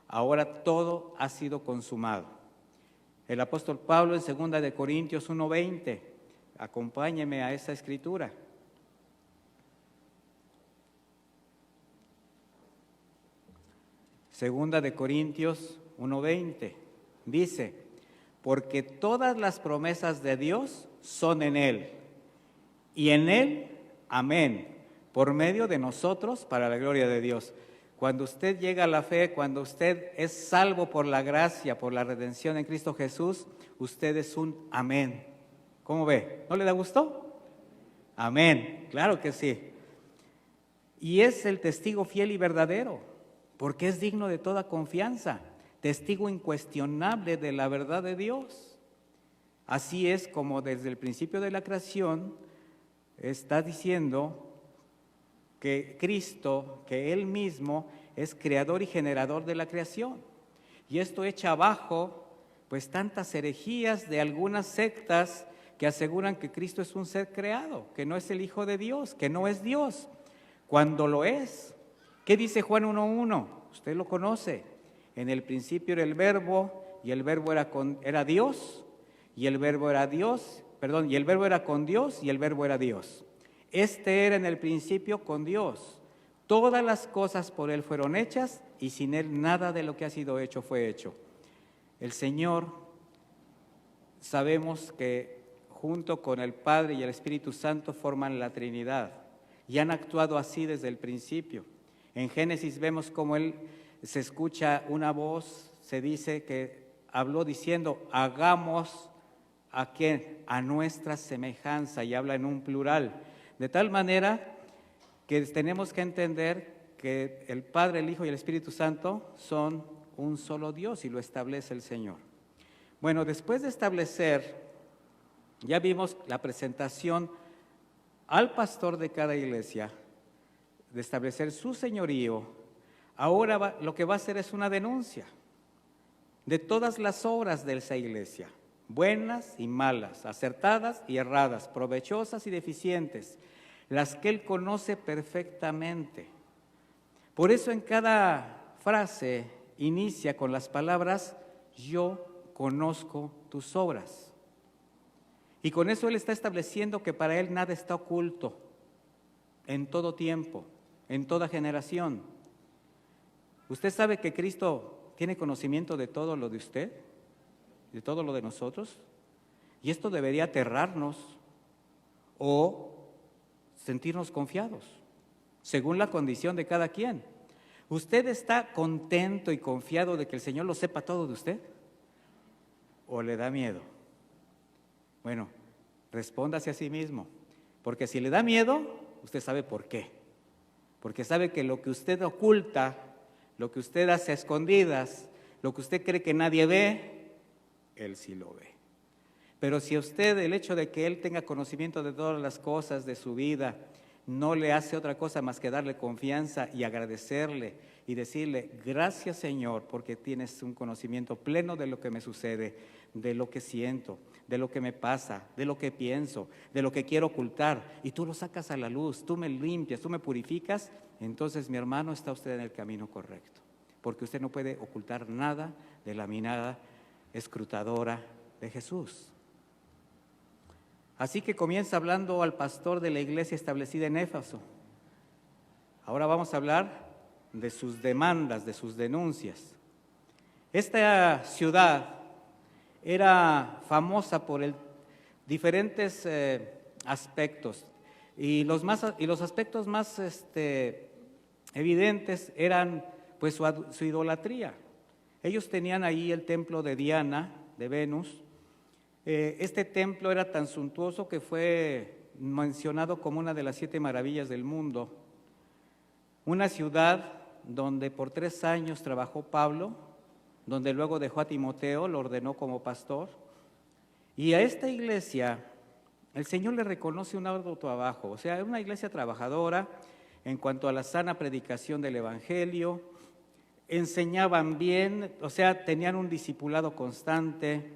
ahora todo ha sido consumado. El apóstol Pablo en 2 de Corintios 1:20, acompáñeme a esa escritura. Segunda de Corintios 1:20 dice: porque todas las promesas de Dios son en Él, y en Él, amén, por medio de nosotros para la gloria de Dios. Cuando usted llega a la fe, cuando usted es salvo por la gracia, por la redención en Cristo Jesús, usted es un amén. ¿Cómo ve? ¿No le da gusto? Amén, claro que sí. Y es el testigo fiel y verdadero, porque es digno de toda confianza, testigo incuestionable de la verdad de Dios. Así es como desde el principio de la creación está diciendo que Cristo, que Él mismo es creador y generador de la creación. Y esto echa abajo pues tantas herejías de algunas sectas que aseguran que Cristo es un ser creado, que no es el Hijo de Dios, que no es Dios, cuando lo es. ¿Qué dice Juan 1:1? Usted lo conoce. En el principio era el Verbo, y el Verbo era Dios, y el Verbo era Dios, y el Verbo era con Dios, y el Verbo era Dios. Este era en el principio con Dios. Todas las cosas por Él fueron hechas, y sin Él nada de lo que ha sido hecho fue hecho. El Señor, sabemos que junto con el Padre y el Espíritu Santo forman la Trinidad, y han actuado así desde el principio. En Génesis vemos cómo Él se escucha una voz, se dice que habló diciendo: hagamos ¿a quién? A nuestra semejanza, y habla en un plural. De tal manera que tenemos que entender que el Padre, el Hijo y el Espíritu Santo son un solo Dios, y lo establece el Señor. Bueno, después de establecer, ya vimos la presentación al pastor de cada iglesia, de establecer su señorío. Ahora lo que va a hacer es una denuncia de todas las obras de esa iglesia, buenas y malas, acertadas y erradas, provechosas y deficientes, las que Él conoce perfectamente. Por eso en cada frase inicia con las palabras: yo conozco tus obras. Y con eso Él está estableciendo que para Él nada está oculto, en todo tiempo, en toda generación. ¿Usted sabe que Cristo tiene conocimiento de todo lo de usted, de todo lo de nosotros? Y esto debería aterrarnos o sentirnos confiados, según la condición de cada quien. ¿Usted está contento y confiado de que el Señor lo sepa todo de usted? ¿O le da miedo? Bueno, respóndase a sí mismo, porque si le da miedo, usted sabe por qué. Porque sabe que lo que usted oculta, lo que usted hace a escondidas, lo que usted cree que nadie ve, Él sí lo ve. Pero si a usted el hecho de que Él tenga conocimiento de todas las cosas de su vida no le hace otra cosa más que darle confianza y agradecerle y decirle: gracias, Señor, porque tienes un conocimiento pleno de lo que me sucede, de lo que siento, de lo que me pasa, de lo que pienso, de lo que quiero ocultar, y tú lo sacas a la luz, tú me limpias, tú me purificas, entonces, mi hermano, está usted en el camino correcto, porque usted no puede ocultar nada de la mirada escrutadora de Jesús. Así que comienza hablando al pastor de la iglesia establecida en Éfeso. Ahora vamos a hablar de sus demandas, de sus denuncias. Esta ciudad era famosa por diferentes aspectos, y los aspectos más evidentes eran pues su idolatría. Ellos tenían ahí el templo de Diana, de Venus. Este templo era tan suntuoso que fue mencionado como una de las 7 maravillas del mundo. Una ciudad donde por 3 años trabajó Pablo, donde luego dejó a Timoteo, lo ordenó como pastor. Y a esta iglesia el Señor le reconoce un arduo trabajo, o sea, era una iglesia trabajadora en cuanto a la sana predicación del Evangelio, enseñaban bien, o sea, tenían un discipulado constante,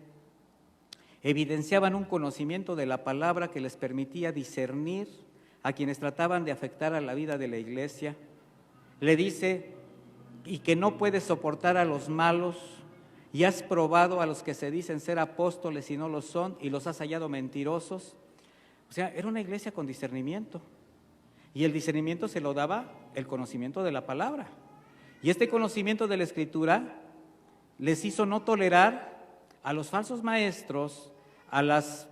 evidenciaban un conocimiento de la palabra que les permitía discernir a quienes trataban de afectar a la vida de la iglesia. Le dice: y que no puedes soportar a los malos, y has probado a los que se dicen ser apóstoles y no lo son, y los has hallado mentirosos. O sea, era una iglesia con discernimiento, y el discernimiento se lo daba el conocimiento de la palabra. Y este conocimiento de la Escritura les hizo no tolerar a los falsos maestros, a las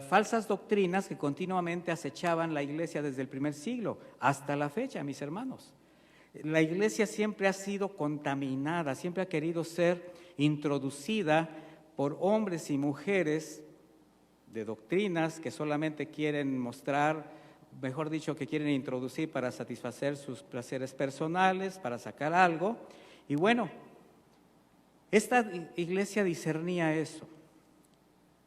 falsas doctrinas que continuamente acechaban la iglesia desde el primer siglo hasta la fecha, mis hermanos. La iglesia siempre ha sido contaminada, siempre ha querido ser introducida por hombres y mujeres de doctrinas que solamente quieren mostrar, mejor dicho, que quieren introducir para satisfacer sus placeres personales, para sacar algo. Y bueno, esta iglesia discernía eso.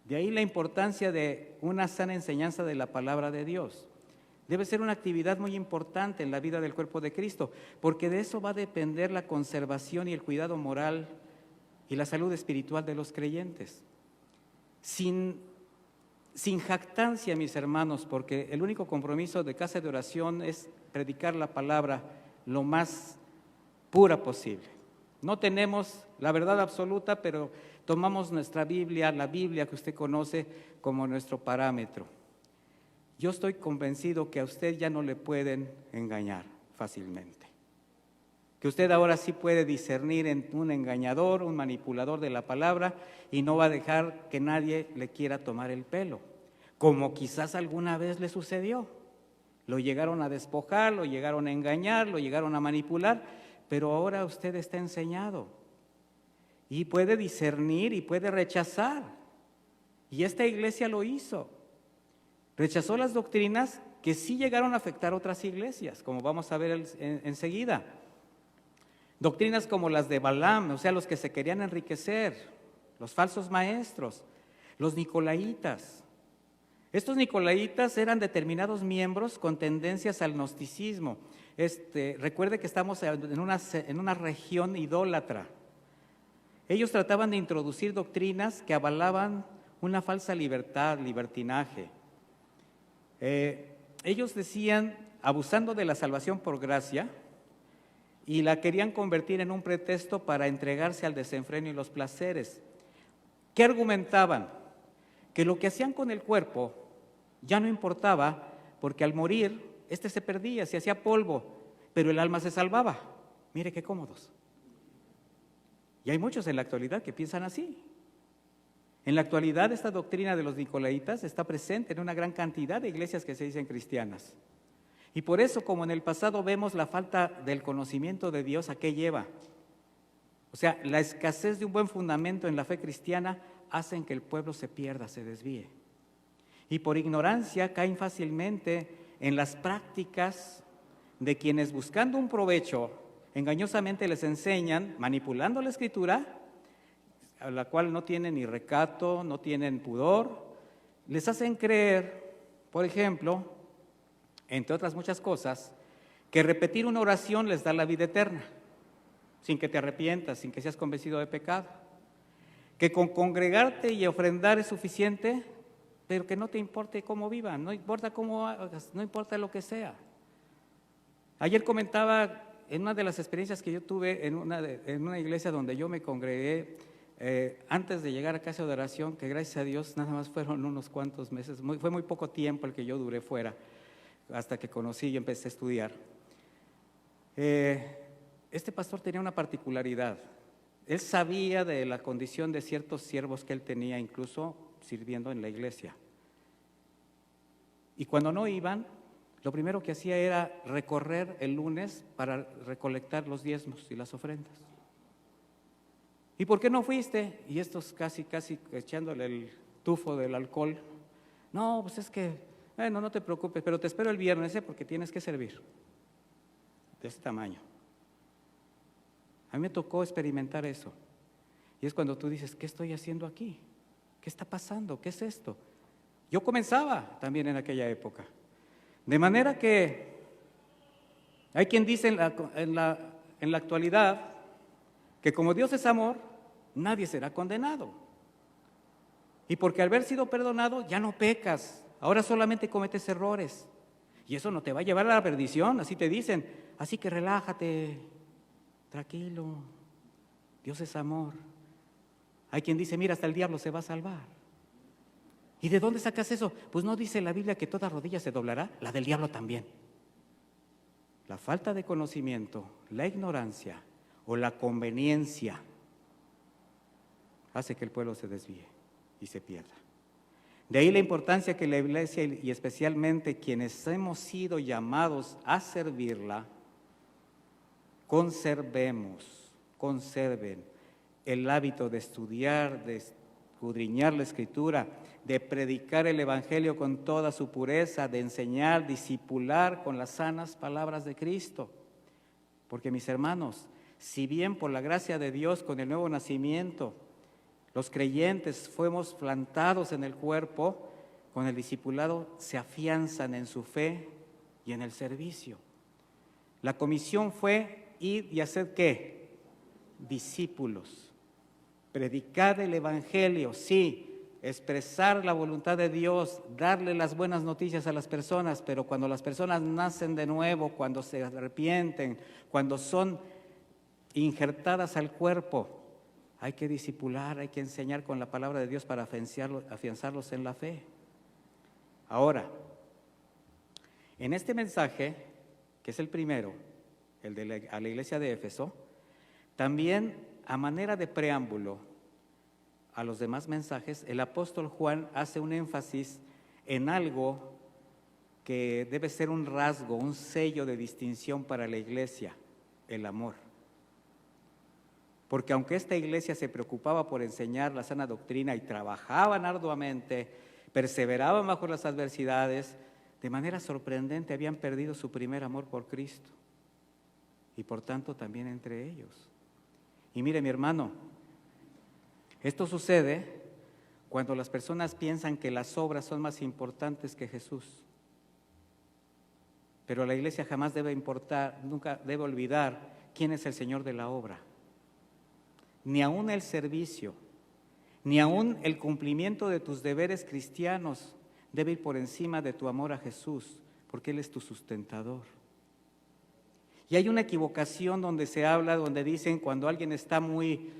De ahí la importancia de una sana enseñanza de la palabra de Dios. Debe ser una actividad muy importante en la vida del cuerpo de Cristo, porque de eso va a depender la conservación y el cuidado moral y la salud espiritual de los creyentes. Sin jactancia, mis hermanos, porque el único compromiso de Casa de Oración es predicar la palabra lo más pura posible. No tenemos la verdad absoluta, pero tomamos nuestra Biblia, la Biblia que usted conoce, como nuestro parámetro. Yo estoy convencido que a usted ya no le pueden engañar fácilmente. Que usted ahora sí puede discernir en un engañador, un manipulador de la palabra, y no va a dejar que nadie le quiera tomar el pelo, como quizás alguna vez le sucedió. Lo llegaron a despojar, lo llegaron a engañar, lo llegaron a manipular, pero ahora usted está enseñado y puede discernir y puede rechazar. Y esta iglesia lo hizo. Rechazó las doctrinas que sí llegaron a afectar a otras iglesias, como vamos a ver enseguida. Doctrinas como las de Balaam, o sea, los que se querían enriquecer, los falsos maestros, los nicolaitas. Estos nicolaitas eran determinados miembros con tendencias al gnosticismo. Recuerde que estamos en una región idólatra. Ellos trataban de introducir doctrinas que avalaban una falsa libertad, libertinaje. Ellos decían, abusando de la salvación por gracia, y la querían convertir en un pretexto para entregarse al desenfreno y los placeres. ¿Qué argumentaban? Que lo que hacían con el cuerpo ya no importaba, porque al morir, se perdía, se hacía polvo, pero el alma se salvaba. Mire qué cómodos. Y hay muchos en la actualidad que piensan así. En la actualidad, esta doctrina de los nicolaitas está presente en una gran cantidad de iglesias que se dicen cristianas. Y por eso, como en el pasado vemos la falta del conocimiento de Dios, ¿a qué lleva? O sea, la escasez de un buen fundamento en la fe cristiana hacen que el pueblo se pierda, se desvíe. Y por ignorancia caen fácilmente en las prácticas de quienes, buscando un provecho, engañosamente les enseñan, manipulando la Escritura, a la cual no tienen ni recato, no tienen pudor, les hacen creer, por ejemplo, entre otras muchas cosas, que repetir una oración les da la vida eterna, sin que te arrepientas, sin que seas convencido de pecado, que con congregarte y ofrendar es suficiente, pero que no te importe cómo vivan, no importa cómo hagas, no importa lo que sea. Ayer comentaba en una de las experiencias que yo tuve en una iglesia donde yo me congregué, antes de llegar a Casa de Oración, que gracias a Dios nada más fueron unos cuantos meses, fue muy poco tiempo el que yo duré fuera, hasta que conocí y empecé a estudiar. Este pastor tenía una particularidad. Él sabía de la condición de ciertos siervos que él tenía, incluso sirviendo en la iglesia. Y cuando no iban, lo primero que hacía era recorrer el lunes para recolectar los diezmos y las ofrendas. ¿Y por qué no fuiste? Y estos casi echándole el tufo del alcohol. No, pues es que, bueno, no te preocupes, pero te espero el viernes, porque tienes que servir. De ese tamaño. A mí me tocó experimentar eso. Y es cuando tú dices, ¿qué estoy haciendo aquí? ¿Qué está pasando? ¿Qué es esto? Yo comenzaba también en aquella época. De manera que hay quien dice en la actualidad que como Dios es amor, nadie será condenado. Y porque al haber sido perdonado, ya no pecas, ahora solamente cometes errores. Y eso no te va a llevar a la perdición, así te dicen. Así que relájate, tranquilo, Dios es amor. Hay quien dice, mira, hasta el diablo se va a salvar. ¿Y de dónde sacas eso? Pues no dice la Biblia que toda rodilla se doblará, la del diablo también. la falta de conocimiento, la ignorancia o la conveniencia hace que el pueblo se desvíe y se pierda. De ahí la importancia que la iglesia y especialmente quienes hemos sido llamados a servirla, conserven el hábito de estudiar, de escudriñar la Escritura, de predicar el Evangelio con toda su pureza, de enseñar, discipular con las sanas palabras de Cristo. Porque mis hermanos, si bien por la gracia de Dios con el nuevo nacimiento, los creyentes fuimos plantados en el cuerpo, con el discipulado se afianzan en su fe y en el servicio. La comisión fue ir y hacer ¿qué? Discípulos. Predicar el Evangelio, sí, expresar la voluntad de Dios, darle las buenas noticias a las personas, pero cuando las personas nacen de nuevo, cuando se arrepienten, cuando son injertadas al cuerpo, hay que discipular, hay que enseñar con la palabra de Dios para afianzarlos en la fe. Ahora, en este mensaje, que es el primero, a la iglesia de Éfeso, también a manera de preámbulo a los demás mensajes, el apóstol Juan hace un énfasis en algo que debe ser un rasgo, un sello de distinción para la iglesia, el amor. Porque aunque esta iglesia se preocupaba por enseñar la sana doctrina y trabajaban arduamente, perseveraban bajo las adversidades, de manera sorprendente habían perdido su primer amor por Cristo y por tanto también entre ellos. Y mire, mi hermano, esto sucede cuando las personas piensan que las obras son más importantes que Jesús. Pero la iglesia jamás nunca debe olvidar quién es el Señor de la obra. Ni aún el servicio, ni aún el cumplimiento de tus deberes cristianos debe ir por encima de tu amor a Jesús, porque Él es tu sustentador. Y hay una equivocación donde se habla, donde dicen cuando alguien está muy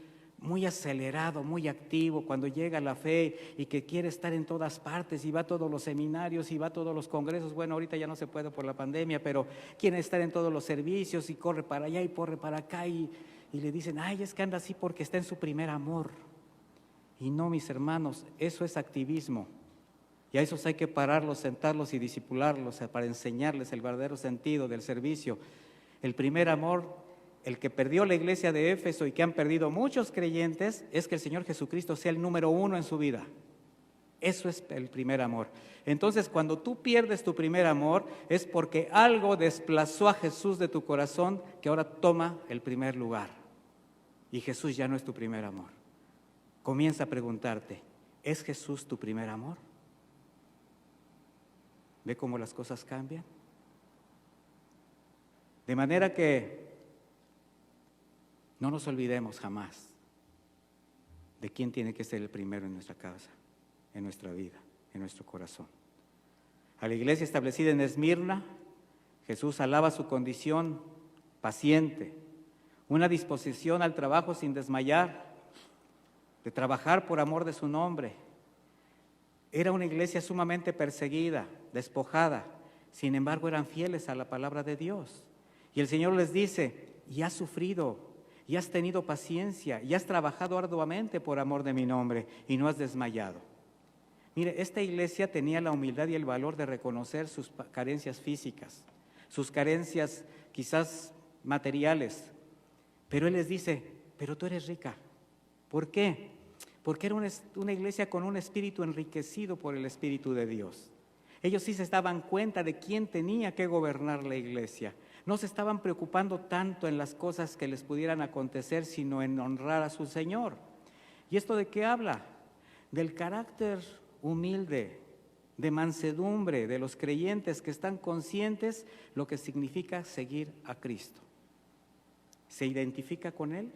acelerado, muy activo, cuando llega a la fe y que quiere estar en todas partes y va a todos los seminarios y va a todos los congresos, bueno, ahorita ya no se puede por la pandemia, pero quiere estar en todos los servicios y corre para allá y corre para acá y le dicen, ay, es que anda así porque está en su primer amor. Y no, mis hermanos, eso es activismo. Y a esos hay que pararlos, sentarlos y discipularlos para enseñarles el verdadero sentido del servicio. El primer amor, el que perdió la iglesia de Éfeso y que han perdido muchos creyentes, es que el Señor Jesucristo sea el número uno en su vida. Eso es el primer amor. Entonces, cuando tú pierdes tu primer amor, es porque algo desplazó a Jesús de tu corazón que ahora toma el primer lugar. Y Jesús ya no es tu primer amor. Comienza a preguntarte, ¿es Jesús tu primer amor? ¿Ve cómo las cosas cambian? De manera que no nos olvidemos jamás de quién tiene que ser el primero en nuestra casa, en nuestra vida, en nuestro corazón. A la iglesia establecida en Esmirna, Jesús alaba su condición paciente, una disposición al trabajo sin desmayar, de trabajar por amor de su nombre. Era una iglesia sumamente perseguida, despojada, sin embargo eran fieles a la palabra de Dios. Y el Señor les dice, y has sufrido, y has tenido paciencia, y has trabajado arduamente por amor de mi nombre, y no has desmayado. Mire, esta iglesia tenía la humildad y el valor de reconocer sus carencias físicas, sus carencias quizás materiales, pero Él les dice, pero tú eres rica. ¿Por qué? Porque era una iglesia con un espíritu enriquecido por el Espíritu de Dios. Ellos sí se daban cuenta de quién tenía que gobernar la iglesia. No se estaban preocupando tanto en las cosas que les pudieran acontecer, sino en honrar a su Señor. ¿Y esto de qué habla? Del carácter humilde, de mansedumbre de los creyentes que están conscientes lo que significa seguir a Cristo. ¿Se identifica con Él?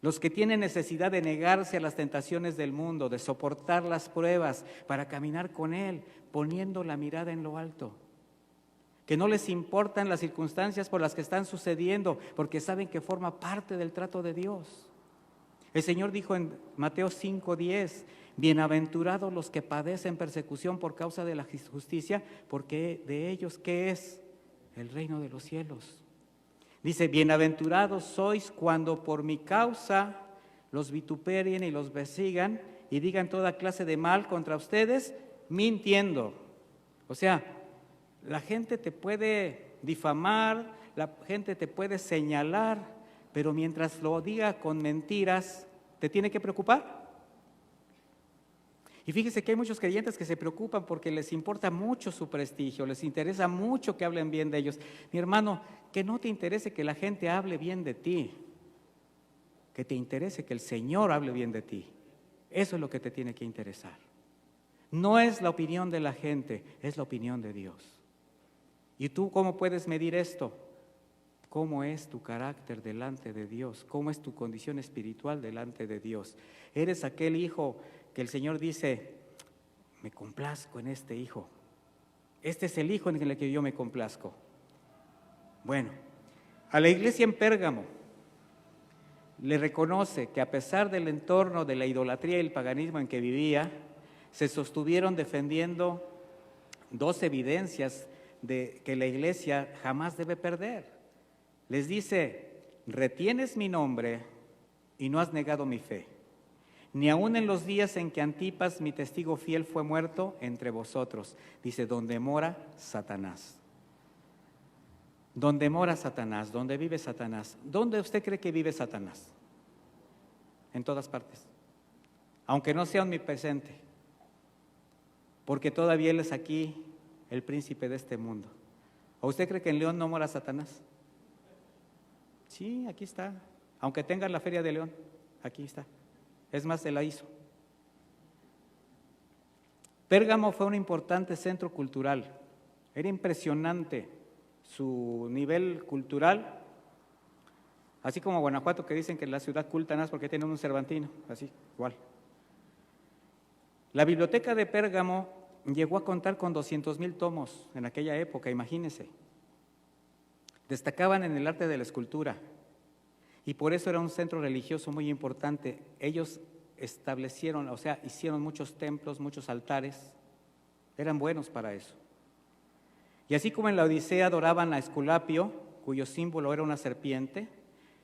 Los que tienen necesidad de negarse a las tentaciones del mundo, de soportar las pruebas para caminar con Él, poniendo la mirada en lo alto. Que no les importan las circunstancias por las que están sucediendo, porque saben que forma parte del trato de Dios. El Señor dijo en Mateo 5:10, bienaventurados los que padecen persecución por causa de la justicia, porque de ellos, ¿qué es? el reino de los cielos. Dice, bienaventurados sois cuando por mi causa los vituperien y los persigan y digan toda clase de mal contra ustedes, mintiendo. O sea, la gente te puede difamar, la gente te puede señalar, pero mientras lo diga con mentiras, ¿te tiene que preocupar? Y fíjese que hay muchos creyentes que se preocupan porque les importa mucho su prestigio, les interesa mucho que hablen bien de ellos. Mi hermano, que no te interese que la gente hable bien de ti, que te interese que el Señor hable bien de ti. Eso es lo que te tiene que interesar. No es la opinión de la gente, es la opinión de Dios. ¿Y tú cómo puedes medir esto? ¿Cómo es tu carácter delante de Dios? ¿Cómo es tu condición espiritual delante de Dios? ¿Eres aquel hijo que el Señor dice, me complazco en este hijo? Este es el hijo en el que yo me complazco. Bueno, a la iglesia en Pérgamo le reconoce que a pesar del entorno de la idolatría y el paganismo en que vivía, se sostuvieron defendiendo dos evidencias de que la iglesia jamás debe perder. Les dice, retienes mi nombre y no has negado mi fe, ni aun en los días en que Antipas, mi testigo fiel, fue muerto entre vosotros. Dice, donde mora Satanás. Donde mora Satanás, donde vive Satanás. ¿Dónde usted cree que vive Satanás? En todas partes, aunque no sea omnipresente, porque todavía él es aquí el príncipe de este mundo. ¿O usted cree que en León no mora Satanás? Sí, aquí está. Aunque tenga la feria de León, aquí está. Es más, se la hizo. Pérgamo fue un importante centro cultural. Era impresionante su nivel cultural, así como Guanajuato, que dicen que la ciudad culta no es porque tiene un Cervantino, así, igual. La biblioteca de Pérgamo llegó a contar con 200,000 tomos en aquella época, imagínense. Destacaban en el arte de la escultura y por eso era un centro religioso muy importante. Ellos establecieron, o sea, hicieron muchos templos, muchos altares, eran buenos para eso. Y así como en la Odisea adoraban a Esculapio, cuyo símbolo era una serpiente.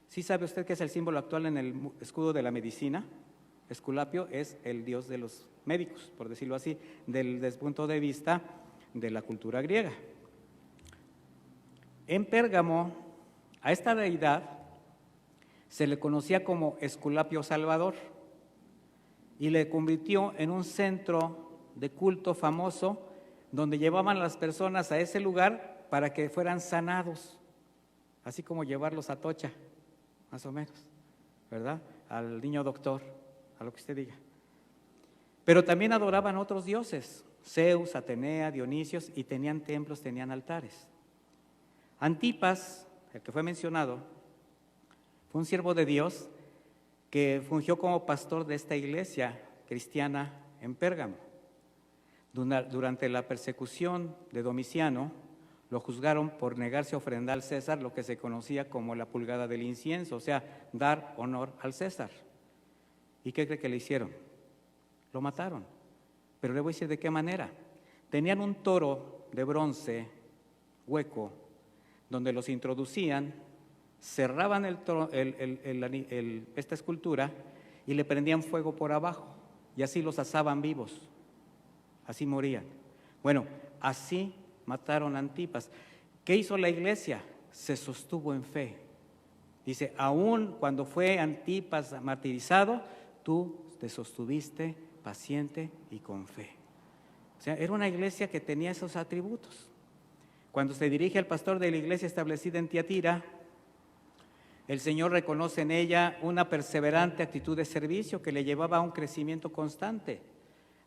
¿Sí sabe usted qué es el símbolo actual en el escudo de la medicina? Esculapio es el dios de los médicos, por decirlo así, desde el punto de vista de la cultura griega. En Pérgamo, a esta deidad se le conocía como Esculapio Salvador y le convirtió en un centro de culto famoso donde llevaban a las personas a ese lugar para que fueran sanados, así como llevarlos a Atocha, más o menos, ¿verdad? Al niño doctor, a lo que usted diga. Pero también adoraban otros dioses, Zeus, Atenea, Dionisios, y tenían templos, tenían altares. Antipas, el que fue mencionado, fue un siervo de Dios que fungió como pastor de esta iglesia cristiana en Pérgamo. Durante la persecución de Domiciano, lo juzgaron por negarse a ofrendar al César lo que se conocía como la pulgada del incienso, o sea, dar honor al César. ¿Y qué cree que le hicieron? Lo mataron. Pero le voy a decir de qué manera. Tenían un toro de bronce hueco, donde los introducían, cerraban esta escultura y le prendían fuego por abajo, y así los asaban vivos, así morían. Bueno, así mataron a Antipas. ¿Qué hizo la iglesia? Se sostuvo en fe. Dice, aún cuando fue Antipas martirizado, tú te sostuviste paciente y con fe. O sea, era una iglesia que tenía esos atributos. Cuando se dirige al pastor de la iglesia establecida en Tiatira, el Señor reconoce en ella una perseverante actitud de servicio que le llevaba a un crecimiento constante.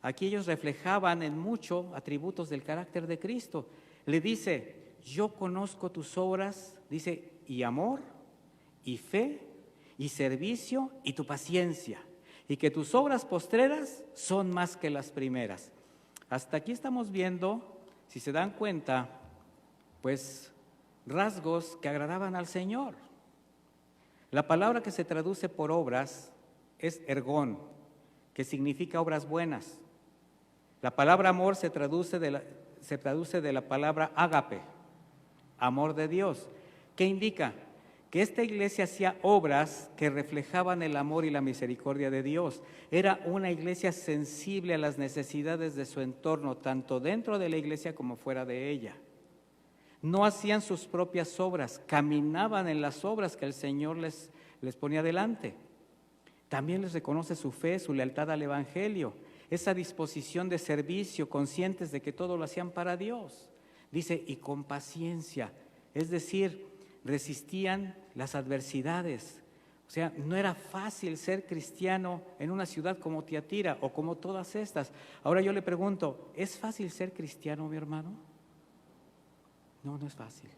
Aquí ellos reflejaban en mucho atributos del carácter de Cristo. Le dice, yo conozco tus obras, dice, y amor, y fe, y servicio, y tu paciencia, y que tus obras postreras son más que las primeras. Hasta aquí estamos viendo, si se dan cuenta, pues rasgos que agradaban al Señor. La palabra que se traduce por obras es ergón, que significa obras buenas. La palabra amor se traduce de la palabra ágape. amor de Dios. ¿Qué indica? Que esta iglesia hacía obras que reflejaban el amor y la misericordia de Dios. Era una iglesia sensible a las necesidades de su entorno, tanto dentro de la iglesia como fuera de ella. No hacían sus propias obras, caminaban en las obras que el Señor les ponía delante. También les reconoce su fe, su lealtad al Evangelio, esa disposición de servicio, conscientes de que todo lo hacían para Dios. Dice, y con paciencia, es decir, resistían las adversidades. O sea, no era fácil ser cristiano en una ciudad como Tiatira o como todas estas. Ahora yo le pregunto, ¿es fácil ser cristiano, mi hermano? No, no es fácil.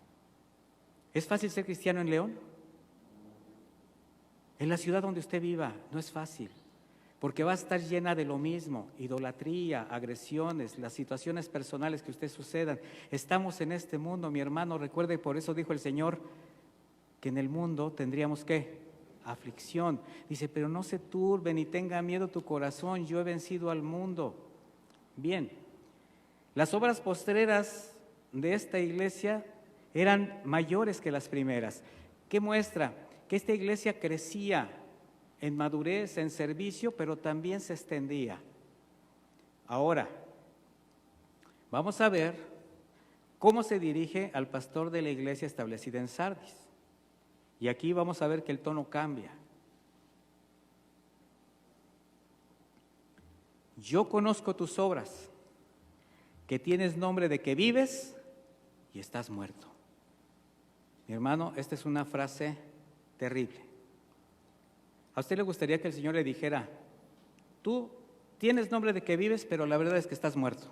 ¿Es fácil ser cristiano en León? En la ciudad donde usted viva, no es fácil, porque va a estar llena de lo mismo, idolatría, agresiones, las situaciones personales que usted sucedan. Estamos en este mundo, mi hermano, recuerde, por eso dijo el Señor que en el mundo tendríamos ¿qué? Aflicción. Dice, pero no se turbe ni tenga miedo tu corazón, yo he vencido al mundo. Bien, las obras postreras de esta iglesia eran mayores que las primeras. ¿Qué muestra? Que esta iglesia crecía en madurez, en servicio, pero también se extendía. Ahora, vamos a ver cómo se dirige al pastor de la iglesia establecida en Sardis. Y aquí vamos a ver que el tono cambia. Yo conozco tus obras, que tienes nombre de que vives y estás muerto. Mi hermano, esta es una frase terrible. ¿A usted le gustaría que el Señor le dijera, tú tienes nombre de que vives, pero la verdad es que estás muerto?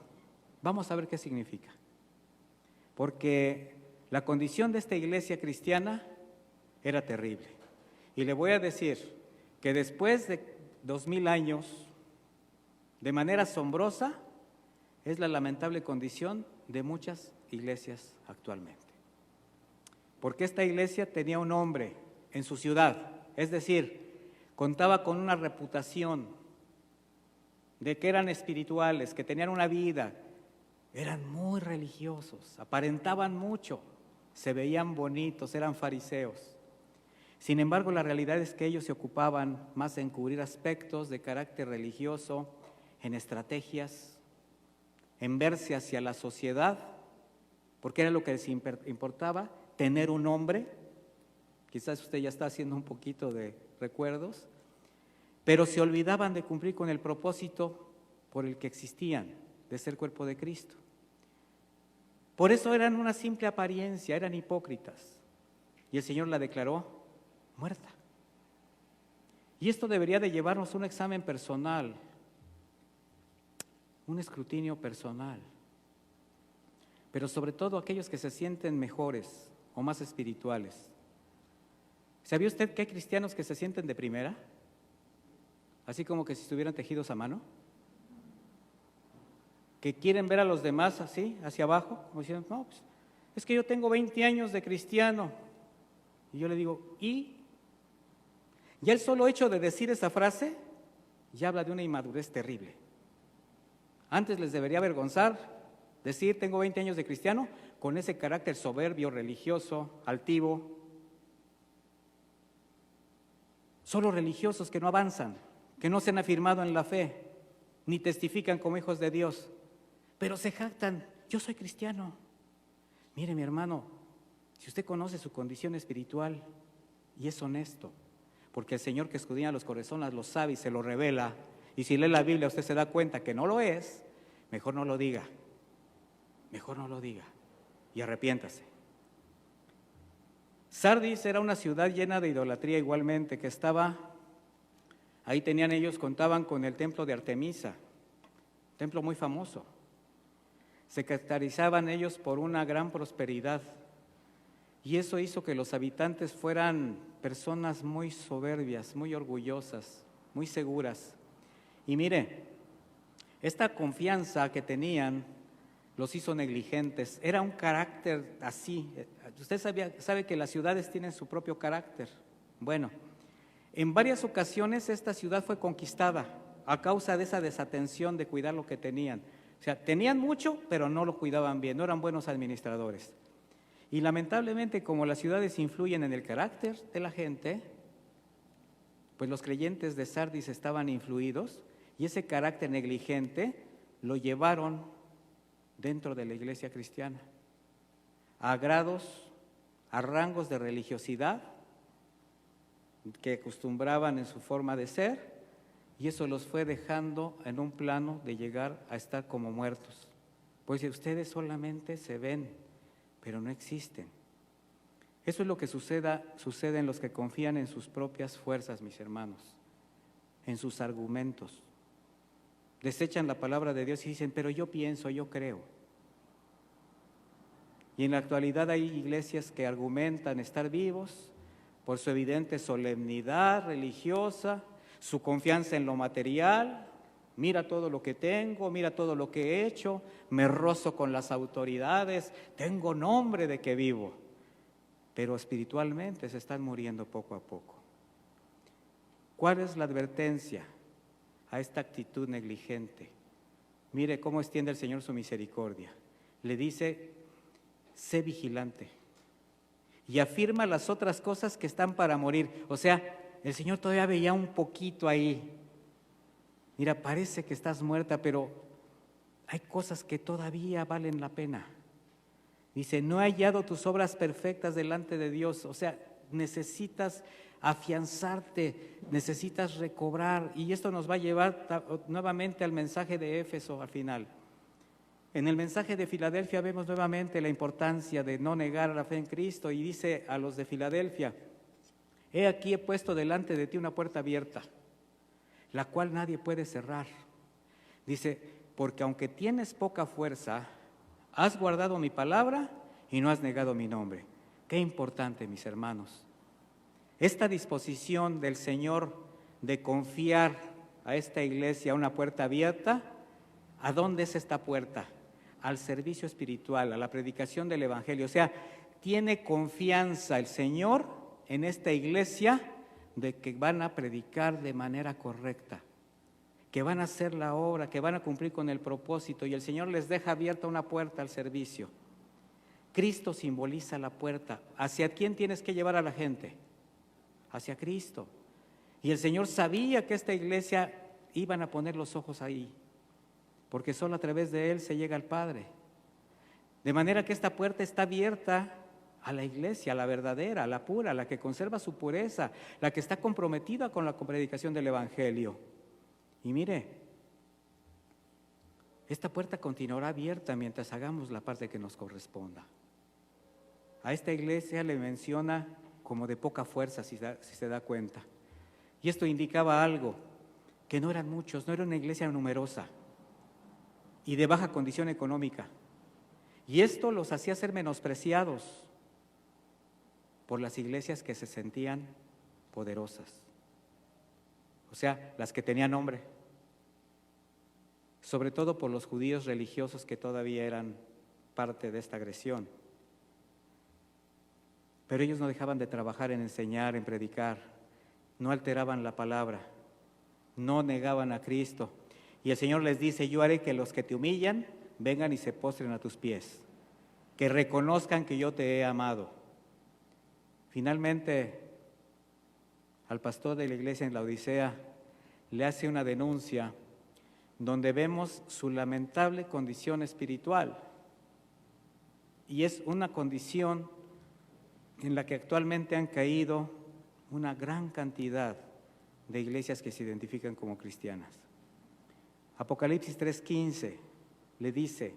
Vamos a ver qué significa. Porque la condición de esta iglesia cristiana era terrible. Y le voy a decir que después de 2000 años, de manera asombrosa, es la lamentable condición de muchas iglesias actualmente. Porque esta iglesia tenía un nombre en su ciudad, es decir, contaba con una reputación de que eran espirituales, que tenían una vida, eran muy religiosos, aparentaban mucho, se veían bonitos, eran fariseos. Sin embargo, la realidad es que ellos se ocupaban más en cubrir aspectos de carácter religioso, en estrategias, en verse hacia la sociedad, porque era lo que les importaba, tener un nombre. Quizás usted ya está haciendo un poquito de recuerdos, pero se olvidaban de cumplir con el propósito por el que existían, de ser cuerpo de Cristo. Por eso eran una simple apariencia, eran hipócritas, y el Señor la declaró muerta. Y esto debería de llevarnos a un examen personal, un escrutinio personal, pero sobre todo aquellos que se sienten mejores o más espirituales. ¿Sabía usted que hay cristianos que se sienten de primera? Así como que si estuvieran tejidos a mano. Que quieren ver a los demás así, hacia abajo, como diciendo, no, pues, es que yo tengo 20 años de cristiano. Y yo le digo, ¿y? Ya el solo hecho de decir esa frase ya habla de una inmadurez terrible. Antes les debería avergonzar decir, tengo 20 años de cristiano, con ese carácter soberbio, religioso, altivo. Solo religiosos que no avanzan, que no se han afirmado en la fe, ni testifican como hijos de Dios, pero se jactan, yo soy cristiano. Mire, mi hermano, si usted conoce su condición espiritual y es honesto, porque el Señor que escudriña los corazones lo sabe y se lo revela, y si lee la Biblia usted se da cuenta que no lo es, mejor no lo diga, y arrepiéntase. Sardis era una ciudad llena de idolatría igualmente, que estaba, ahí contaban con el templo de Artemisa, templo muy famoso. Se caracterizaban ellos por una gran prosperidad, y eso hizo que los habitantes fueran personas muy soberbias, muy orgullosas, muy seguras. Y mire, esta confianza que tenían los hizo negligentes, era un carácter así. Usted sabe que las ciudades tienen su propio carácter. Bueno, en varias ocasiones esta ciudad fue conquistada a causa de esa desatención de cuidar lo que tenían. O sea, tenían mucho, pero no lo cuidaban bien, no eran buenos administradores. Y lamentablemente, como las ciudades influyen en el carácter de la gente, pues los creyentes de Sardis estaban influidos y ese carácter negligente lo llevaron dentro de la iglesia cristiana, a grados, a rangos de religiosidad que acostumbraban en su forma de ser, y eso los fue dejando en un plano de llegar a estar como muertos. Pues ustedes solamente se ven, pero no existen. Eso es lo que sucede en los que confían en sus propias fuerzas, mis hermanos, en sus argumentos. Desechan la palabra de Dios y dicen, pero yo pienso, yo creo. Y en la actualidad hay iglesias que argumentan estar vivos por su evidente solemnidad religiosa, su confianza en lo material. Mira todo lo que tengo, mira todo lo que he hecho, me rozo con las autoridades, tengo nombre de que vivo. Pero espiritualmente se están muriendo poco a poco. ¿Cuál es la advertencia a esta actitud negligente? Mire cómo extiende el Señor su misericordia. Le dice, sé vigilante y afirma las otras cosas que están para morir. O sea, el Señor todavía veía un poquito ahí. Mira, parece que estás muerta, pero hay cosas que todavía valen la pena. Dice, no he hallado tus obras perfectas delante de Dios. O sea, necesitas afianzarte, necesitas recobrar. Y esto nos va a llevar nuevamente al mensaje de Éfeso al final. En el mensaje de Filadelfia vemos nuevamente la importancia de no negar la fe en Cristo, y dice a los de Filadelfia, he aquí he puesto delante de ti una puerta abierta, la cual nadie puede cerrar. Dice, porque aunque tienes poca fuerza, has guardado mi palabra y no has negado mi nombre. Qué importante, mis hermanos. Esta disposición del Señor de confiar a esta iglesia una puerta abierta, ¿a dónde es esta puerta? Al servicio espiritual, a la predicación del Evangelio. O sea, tiene confianza el Señor en esta iglesia de que van a predicar de manera correcta, que van a hacer la obra, que van a cumplir con el propósito, y el Señor les deja abierta una puerta al servicio. Cristo simboliza la puerta. ¿Hacia quién tienes que llevar a la gente? Hacia Cristo. Y el Señor sabía que esta iglesia iban a poner los ojos ahí, porque solo a través de Él se llega al Padre. De manera que esta puerta está abierta a la iglesia, a la verdadera, a la pura, a la que conserva su pureza, la que está comprometida con la predicación del Evangelio. Y mire, esta puerta continuará abierta mientras hagamos la parte que nos corresponda. A esta iglesia le menciona como de poca fuerza, si se da cuenta. Y esto indicaba algo, que no eran muchos, no era una iglesia numerosa y de baja condición económica. Y esto los hacía ser menospreciados por las iglesias que se sentían poderosas. O sea, las que tenían nombre. Sobre todo por los judíos religiosos que todavía eran parte de esta agresión. Pero ellos no dejaban de trabajar en enseñar, en predicar, no alteraban la palabra, no negaban a Cristo. Y el Señor les dice, yo haré que los que te humillan vengan y se postren a tus pies, que reconozcan que yo te he amado. Finalmente, al pastor de la iglesia en la Odisea le hace una denuncia donde vemos su lamentable condición espiritual. Y es una condición en la que actualmente han caído una gran cantidad de iglesias que se identifican como cristianas. Apocalipsis 3:15 le dice,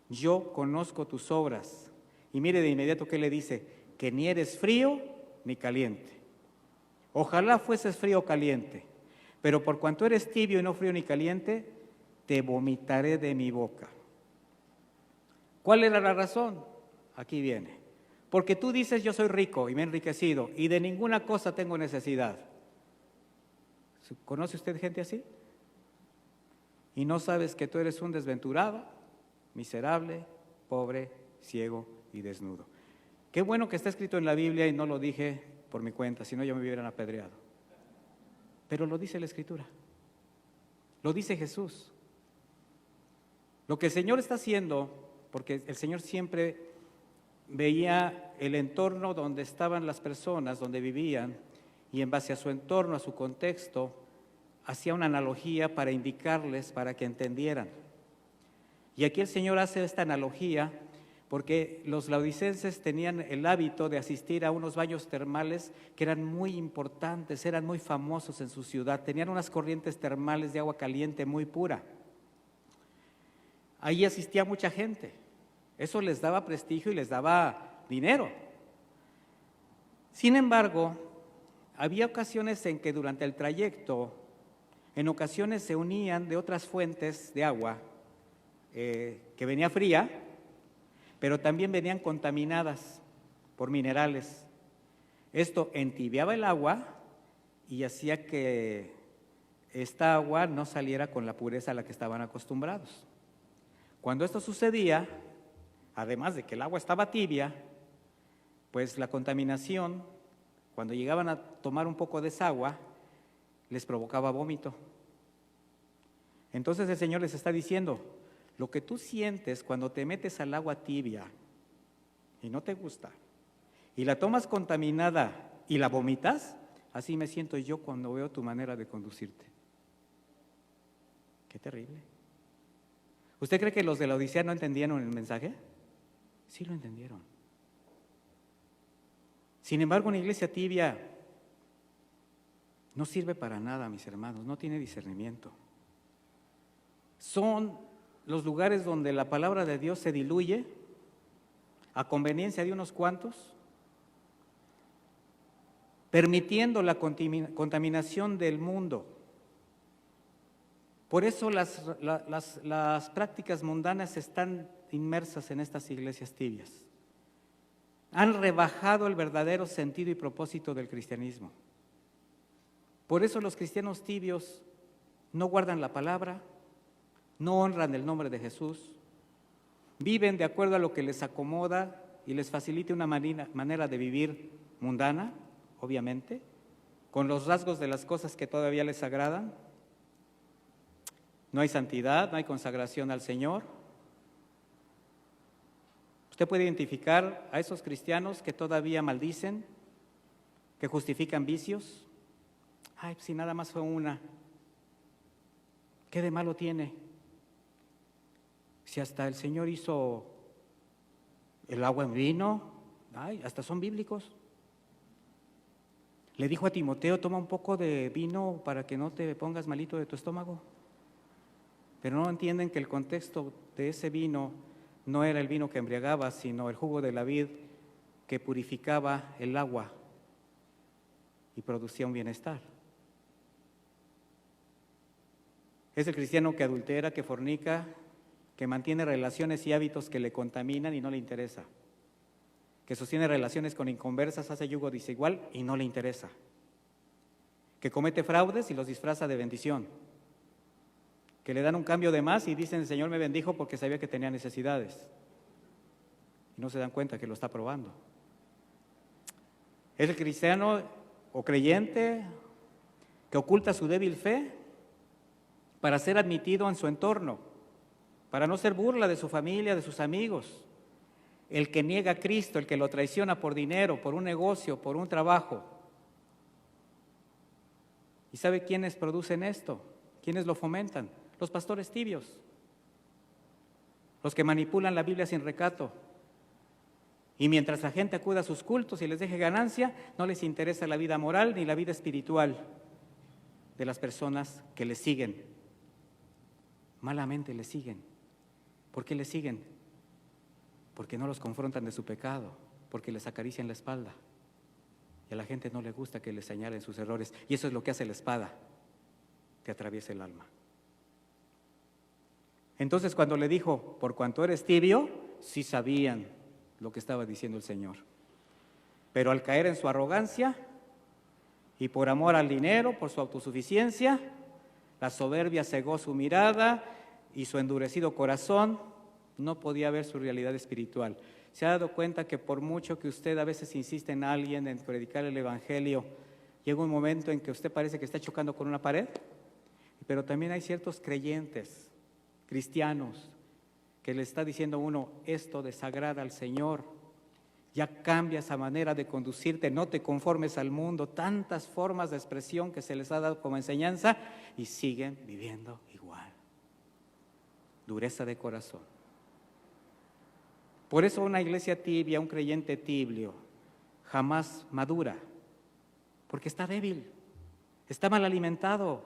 yo conozco tus obras. Y mire de inmediato qué le dice, que ni eres frío ni caliente. Ojalá fueses frío o caliente, pero por cuanto eres tibio y no frío ni caliente, te vomitaré de mi boca. ¿Cuál era la razón? Aquí viene. Porque tú dices, yo soy rico y me he enriquecido y de ninguna cosa tengo necesidad. ¿Conoce usted gente así? Y no sabes que tú eres un desventurado, miserable, pobre, ciego y desnudo. Qué bueno que está escrito en la Biblia y no lo dije por mi cuenta, si no ya me hubieran apedreado. Pero lo dice la Escritura, lo dice Jesús. Lo que el Señor está haciendo, porque el Señor siempre veía el entorno donde estaban las personas, donde vivían, y en base a su entorno, a su contexto, hacía una analogía para indicarles, para que entendieran. Y aquí el Señor hace esta analogía porque los laodicenses tenían el hábito de asistir a unos baños termales que eran muy importantes, eran muy famosos en su ciudad, tenían unas corrientes termales de agua caliente muy pura. Ahí asistía mucha gente, eso les daba prestigio y les daba dinero. Sin embargo, había ocasiones en que durante el trayecto, en ocasiones se unían de otras fuentes de agua que venía fría, pero también venían contaminadas por minerales. Esto entibiaba el agua y hacía que esta agua no saliera con la pureza a la que estaban acostumbrados. Cuando esto sucedía, además de que el agua estaba tibia, pues la contaminación, cuando llegaban a tomar un poco de esa agua, les provocaba vómito. Entonces el Señor les está diciendo, lo que tú sientes cuando te metes al agua tibia y no te gusta, y la tomas contaminada y la vomitas, así me siento yo cuando veo tu manera de conducirte. Qué terrible. ¿Usted cree que los de la Odisea no entendieron el mensaje? Sí lo entendieron. Sin embargo, una iglesia tibia no sirve para nada, mis hermanos, no tiene discernimiento. Son los lugares donde la palabra de Dios se diluye a conveniencia de unos cuantos, permitiendo la contaminación del mundo. Por eso las prácticas mundanas están inmersas en estas iglesias tibias. Han rebajado el verdadero sentido y propósito del cristianismo. Por eso los cristianos tibios no guardan la palabra, no honran el nombre de Jesús, viven de acuerdo a lo que les acomoda y les facilite una manera de vivir mundana, obviamente, con los rasgos de las cosas que todavía les agradan. No hay santidad, no hay consagración al Señor. Usted puede identificar a esos cristianos que todavía maldicen, que justifican vicios. Ay, si nada más fue una, ¿qué de malo tiene? Si hasta el Señor hizo el agua en vino, ay, hasta son bíblicos. Le dijo a Timoteo, toma un poco de vino para que no te pongas malito de tu estómago. Pero no entienden que el contexto de ese vino no era el vino que embriagaba, sino el jugo de la vid que purificaba el agua y producía un bienestar. Es el cristiano que adultera, que fornica, que mantiene relaciones y hábitos que le contaminan y no le interesa, que sostiene relaciones con inconversas, hace yugo desigual y no le interesa, que comete fraudes y los disfraza de bendición, que le dan un cambio de más y dicen, el Señor me bendijo porque sabía que tenía necesidades, y no se dan cuenta que lo está probando. Es el cristiano o creyente que oculta su débil fe para ser admitido en su entorno, para no ser burla de su familia, de sus amigos. El que niega a Cristo, el que lo traiciona por dinero, por un negocio, por un trabajo. ¿Y sabe quiénes producen esto? ¿Quiénes lo fomentan? Los pastores tibios, los que manipulan la Biblia sin recato. Y mientras la gente acuda a sus cultos y les deje ganancia, no les interesa la vida moral ni la vida espiritual de las personas que les siguen. Malamente les siguen. ¿Por qué les siguen? Porque no los confrontan de su pecado, porque les acarician la espalda. Y a la gente no le gusta que les señalen sus errores. Y eso es lo que hace la espada, te atraviesa el alma. Entonces cuando le dijo, por cuanto eres tibio, sí sabían lo que estaba diciendo el Señor. Pero al caer en su arrogancia y por amor al dinero, por su autosuficiencia, la soberbia cegó su mirada y su endurecido corazón no podía ver su realidad espiritual. ¿Se ha dado cuenta que por mucho que usted a veces insiste en alguien, en predicar el evangelio, llega un momento en que usted parece que está chocando con una pared? Pero también hay ciertos creyentes, cristianos, que le está diciendo a uno, esto desagrada al Señor. Ya cambia esa manera de conducirte, no te conformes al mundo, tantas formas de expresión que se les ha dado como enseñanza y siguen viviendo igual. Dureza de corazón. Por eso una iglesia tibia, un creyente tibio, jamás madura, porque está débil, está mal alimentado,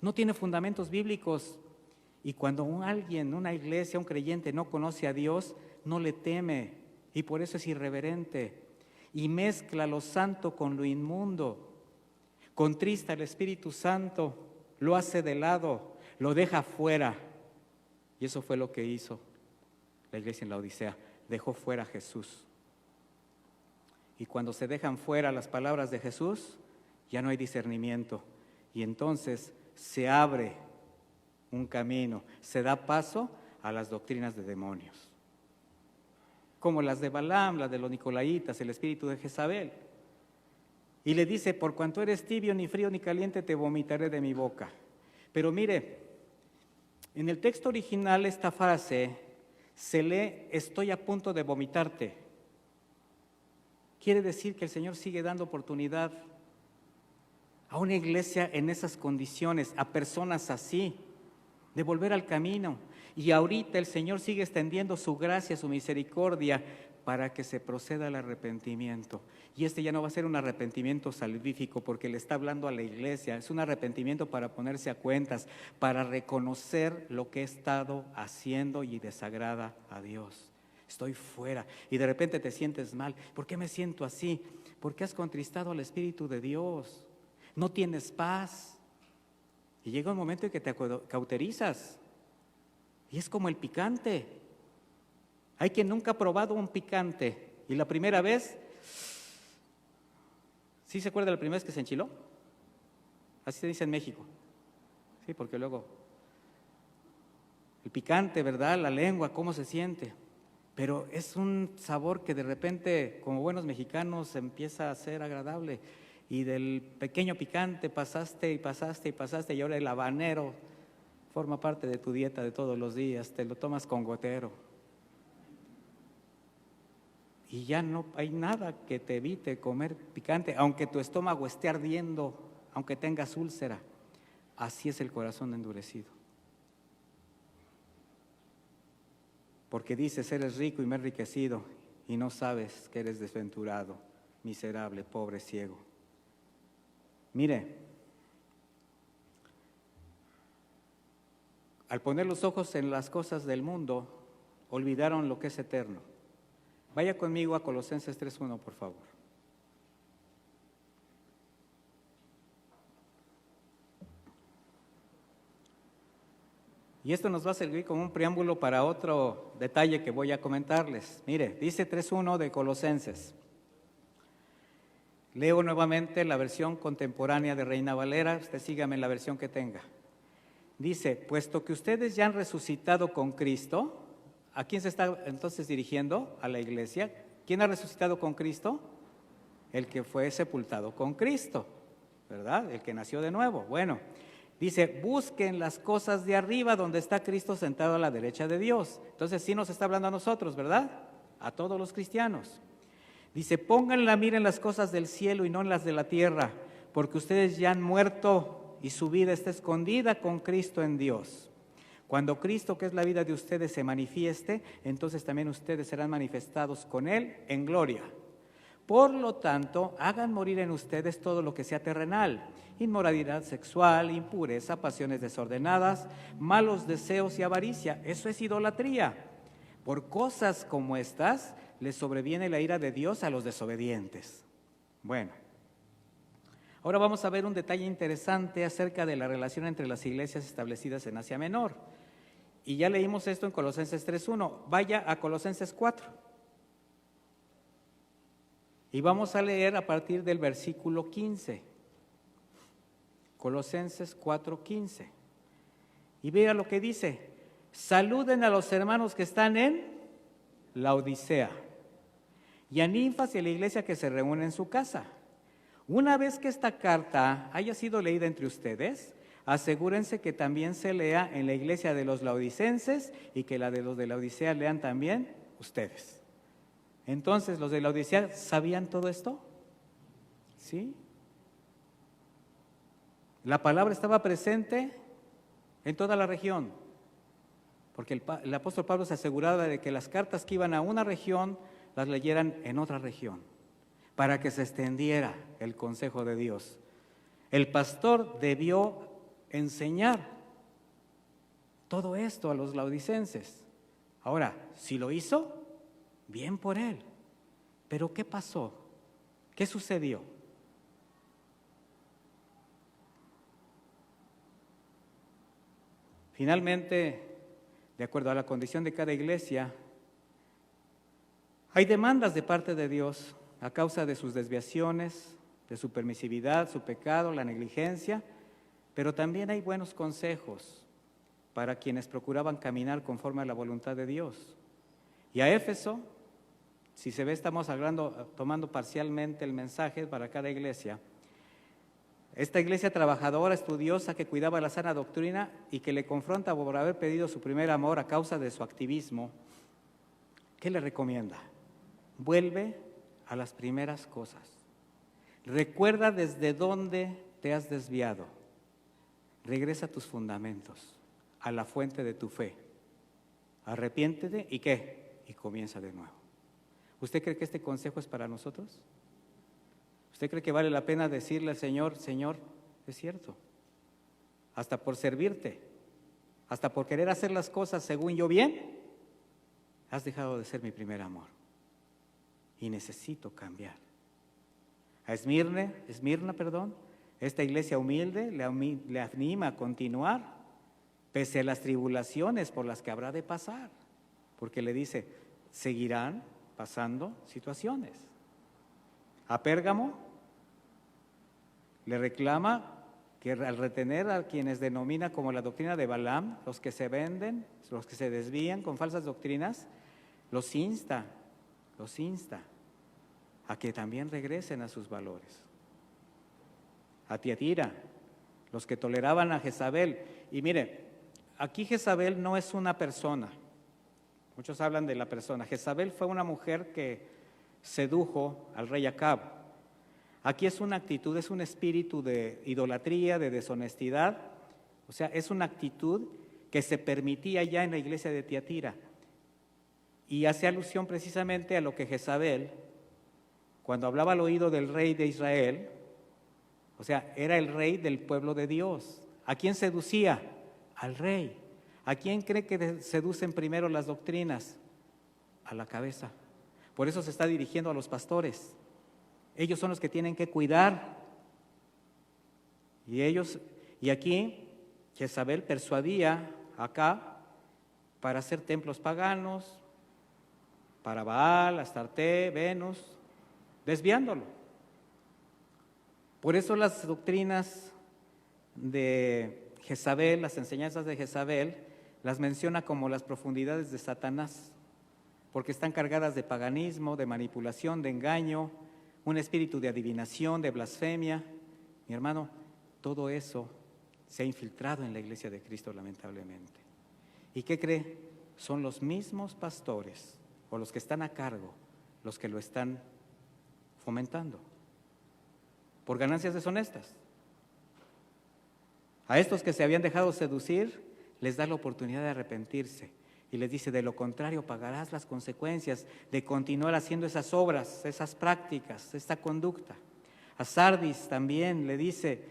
no tiene fundamentos bíblicos. Y cuando alguien, una iglesia, un creyente no conoce a Dios, no le teme y por eso es irreverente y mezcla lo santo con lo inmundo, contrista al Espíritu Santo, lo hace de lado, lo deja fuera. Y eso fue lo que hizo la iglesia en la Odisea, dejó fuera a Jesús. Y cuando se dejan fuera las palabras de Jesús, ya no hay discernimiento y entonces se abre un camino, se da paso a las doctrinas de demonios, como las de Balaam, las de los nicolaitas, el espíritu de Jezabel. Y le dice, por cuanto eres tibio, ni frío ni caliente, te vomitaré de mi boca. Pero mire, en el texto original esta frase se lee, estoy a punto de vomitarte. Quiere decir que el Señor sigue dando oportunidad a una iglesia en esas condiciones, a personas así, de volver al camino. Y ahorita el Señor sigue extendiendo su gracia, su misericordia, para que se proceda al arrepentimiento. Y este ya no va a ser un arrepentimiento salvífico, porque le está hablando a la iglesia, es un arrepentimiento para ponerse a cuentas, para reconocer lo que he estado haciendo y desagrada a Dios. Estoy fuera y de repente te sientes mal. ¿Por qué me siento así? Porque has contristado al Espíritu de Dios. No tienes paz. Y llega un momento en que te cauterizas. Y es como el picante. Hay quien nunca ha probado un picante. Y la primera vez, ¿sí se acuerda la primera vez que se enchiló? Así se dice en México. Sí, porque luego, el picante, ¿verdad? La lengua, ¿cómo se siente? Pero es un sabor que de repente, como buenos mexicanos, empieza a ser agradable. Y del pequeño picante pasaste y pasaste y pasaste, y ahora el habanero forma parte de tu dieta de todos los días, te lo tomas con gotero. Y ya no hay nada que te evite comer picante, aunque tu estómago esté ardiendo, aunque tengas úlcera. Así es el corazón endurecido. Porque dices, eres rico y me he enriquecido, y no sabes que eres desventurado, miserable, pobre, ciego. Mire, al poner los ojos en las cosas del mundo, olvidaron lo que es eterno. Vaya conmigo a Colosenses 3:1, por favor. Y esto nos va a servir como un preámbulo para otro detalle que voy a comentarles. Mire, dice 3:1 de Colosenses. Leo nuevamente la versión contemporánea de Reina Valera, usted sígame en la versión que tenga. Dice, puesto que ustedes ya han resucitado con Cristo, ¿a quién se está entonces dirigiendo? A la iglesia. ¿Quién ha resucitado con Cristo? El que fue sepultado con Cristo, ¿verdad? El que nació de nuevo. Bueno, dice, busquen las cosas de arriba donde está Cristo sentado a la derecha de Dios. Entonces sí nos está hablando a nosotros, ¿verdad? A todos los cristianos. Dice, pongan la mira en las cosas del cielo y no en las de la tierra, porque ustedes ya han muerto y su vida está escondida con Cristo en Dios. Cuando Cristo, que es la vida de ustedes, se manifieste, entonces también ustedes serán manifestados con Él en gloria. Por lo tanto, hagan morir en ustedes todo lo que sea terrenal, inmoralidad sexual, impureza, pasiones desordenadas, malos deseos y avaricia. Eso es idolatría. Por cosas como estas les sobreviene la ira de Dios a los desobedientes. Bueno, ahora vamos a ver un detalle interesante acerca de la relación entre las iglesias establecidas en Asia Menor. Y ya leímos esto en Colosenses 3:1. Vaya a Colosenses 4. Y vamos a leer a partir del versículo 15. Colosenses 4:15. Y vea lo que dice. Saluden a los hermanos que están en la Odisea y a Ninfas y a la iglesia que se reúne en su casa. Una vez que esta carta haya sido leída entre ustedes, asegúrense que también se lea en la iglesia de los laodicenses y que la de los de la Odisea lean también ustedes. Entonces, ¿los de la Odisea sabían todo esto? ¿Sí? La palabra estaba presente en toda la región, porque el apóstol Pablo se aseguraba de que las cartas que iban a una región las leyeran en otra región, para que se extendiera el consejo de Dios. El pastor debió enseñar todo esto a los laodicenses. Ahora, si lo hizo, bien por él. Pero ¿qué pasó? ¿Qué sucedió? Finalmente, de acuerdo a la condición de cada iglesia, hay demandas de parte de Dios a causa de sus desviaciones, de su permisividad, su pecado, la negligencia, pero también hay buenos consejos para quienes procuraban caminar conforme a la voluntad de Dios. Y a Éfeso, si se ve, estamos tomando parcialmente el mensaje para cada iglesia. Esta iglesia trabajadora, estudiosa, que cuidaba la sana doctrina y que le confronta por haber pedido su primer amor a causa de su activismo, ¿qué le recomienda? Vuelve a las primeras cosas. Recuerda desde dónde te has desviado. Regresa a tus fundamentos, a la fuente de tu fe. Arrepiéntete y ¿qué? Y comienza de nuevo. ¿Usted cree que este consejo es para nosotros? ¿Usted cree que vale la pena decirle al Señor, Señor, es cierto, hasta por servirte, hasta por querer hacer las cosas según yo bien, has dejado de ser mi primer amor y necesito cambiar? A Esmirna, esta iglesia humilde le anima a continuar pese a las tribulaciones por las que habrá de pasar, porque le dice, seguirán pasando situaciones. A Pérgamo le reclama que al retener a quienes denomina como la doctrina de Balaam, los que se venden, los que se desvían con falsas doctrinas, los insta a que también regresen a sus valores. A Tiatira, los que toleraban a Jezabel. Y mire, aquí Jezabel no es una persona. Muchos hablan de la persona. Jezabel fue una mujer que sedujo al rey Acab. Aquí es una actitud, es un espíritu de idolatría, de deshonestidad. O sea, es una actitud que se permitía ya en la iglesia de Tiatira. Y hace alusión precisamente a lo que Jezabel, cuando hablaba al oído del rey de Israel, o sea, era el rey del pueblo de Dios. ¿A quién seducía? Al rey. ¿A quién cree que seducen primero las doctrinas? A la cabeza. Por eso se está dirigiendo a los pastores. Ellos son los que tienen que cuidar. Y aquí Jezabel persuadía acá para hacer templos paganos, para Baal, Astarte, Venus, desviándolo. Por eso las doctrinas de Jezabel, las enseñanzas de Jezabel, las menciona como las profundidades de Satanás, porque están cargadas de paganismo, de manipulación, de engaño, un espíritu de adivinación, de blasfemia. Mi hermano, todo eso se ha infiltrado en la iglesia de Cristo, lamentablemente. ¿Y qué cree? Son los mismos pastores o los que están a cargo los que lo están fomentando por ganancias deshonestas. A estos que se habían dejado seducir, les da la oportunidad de arrepentirse y les dice, de lo contrario pagarás las consecuencias de continuar haciendo esas obras, esas prácticas, esta conducta. A Sardis también le dice,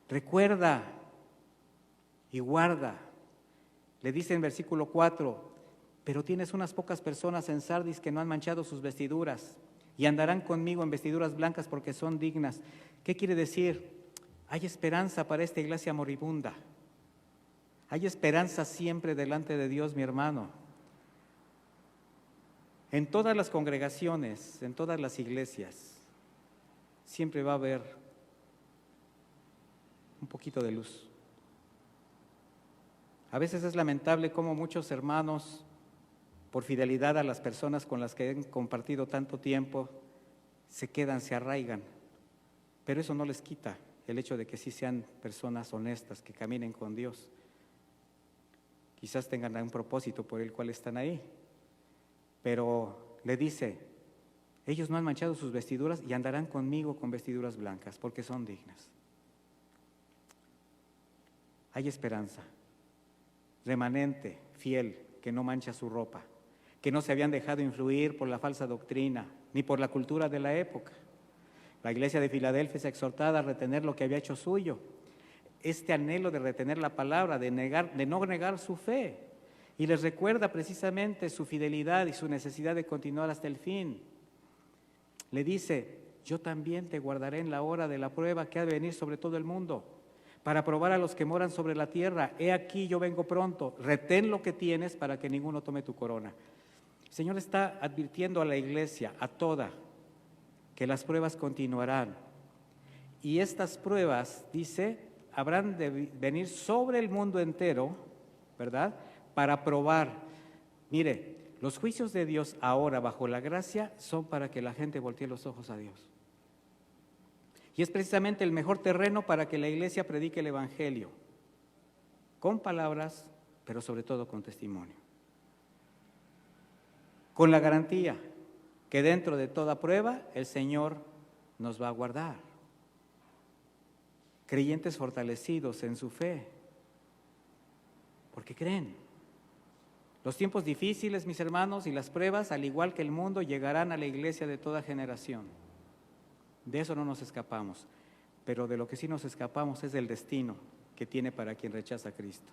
recuerda y guarda. Le dice en versículo 4, pero tienes unas pocas personas en Sardis que no han manchado sus vestiduras y andarán conmigo en vestiduras blancas porque son dignas. ¿Qué quiere decir? Hay esperanza para esta iglesia moribunda. Hay esperanza siempre delante de Dios, mi hermano. En todas las congregaciones, en todas las iglesias, siempre va a haber un poquito de luz. A veces es lamentable cómo muchos hermanos, por fidelidad a las personas con las que han compartido tanto tiempo, se quedan, se arraigan. Pero eso no les quita el hecho de que sí sean personas honestas, que caminen con Dios. Quizás tengan un propósito por el cual están ahí. Pero le dice, Ellos no han manchado sus vestiduras y andarán conmigo con vestiduras blancas, porque son dignas. Hay esperanza. Remanente, fiel, que no mancha su ropa, que no se habían dejado influir por la falsa doctrina, ni por la cultura de la época. La iglesia de Filadelfia es exhortada a retener lo que había hecho suyo. Este anhelo de retener la palabra, de no negar su fe. Y les recuerda precisamente su fidelidad y su necesidad de continuar hasta el fin. Le dice, yo también te guardaré en la hora de la prueba que ha de venir sobre todo el mundo, para probar a los que moran sobre la tierra. He aquí, yo vengo pronto. Retén lo que tienes para que ninguno tome tu corona. El Señor está advirtiendo a la iglesia, a toda, que las pruebas continuarán. Y estas pruebas, dice, habrán de venir sobre el mundo entero, ¿verdad?, para probar. Mire, los juicios de Dios ahora bajo la gracia son para que la gente voltee los ojos a Dios. Y es precisamente el mejor terreno para que la iglesia predique el evangelio, con palabras, pero sobre todo con testimonio. Con la garantía que dentro de toda prueba el Señor nos va a guardar. Creyentes fortalecidos en su fe, porque creen. Los tiempos difíciles, mis hermanos, y las pruebas, al igual que el mundo, llegarán a la iglesia de toda generación. De eso no nos escapamos, pero de lo que sí nos escapamos es del destino que tiene para quien rechaza a Cristo.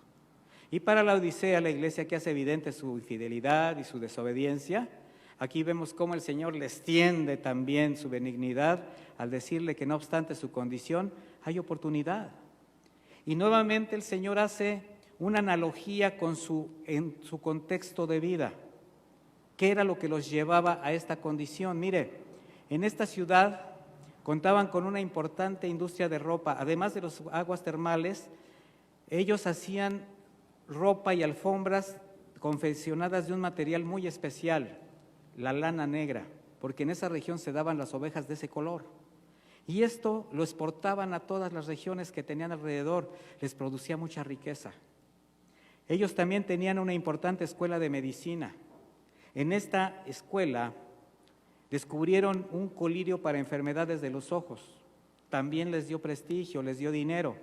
Y para la Odisea, la iglesia que hace evidente su infidelidad y su desobediencia, aquí vemos cómo el Señor les tiende también su benignidad al decirle que no obstante su condición, hay oportunidad. Y nuevamente el Señor hace una analogía en su contexto de vida. ¿Qué era lo que los llevaba a esta condición? Mire, en esta ciudad contaban con una importante industria de ropa. Además de las aguas termales, ellos hacían ropa y alfombras confeccionadas de un material muy especial, la lana negra, porque en esa región se daban las ovejas de ese color. Y esto lo exportaban a todas las regiones que tenían alrededor, les producía mucha riqueza. Ellos también tenían una importante escuela de medicina. En esta escuela descubrieron un colirio para enfermedades de los ojos. También les dio prestigio, les dio dinero.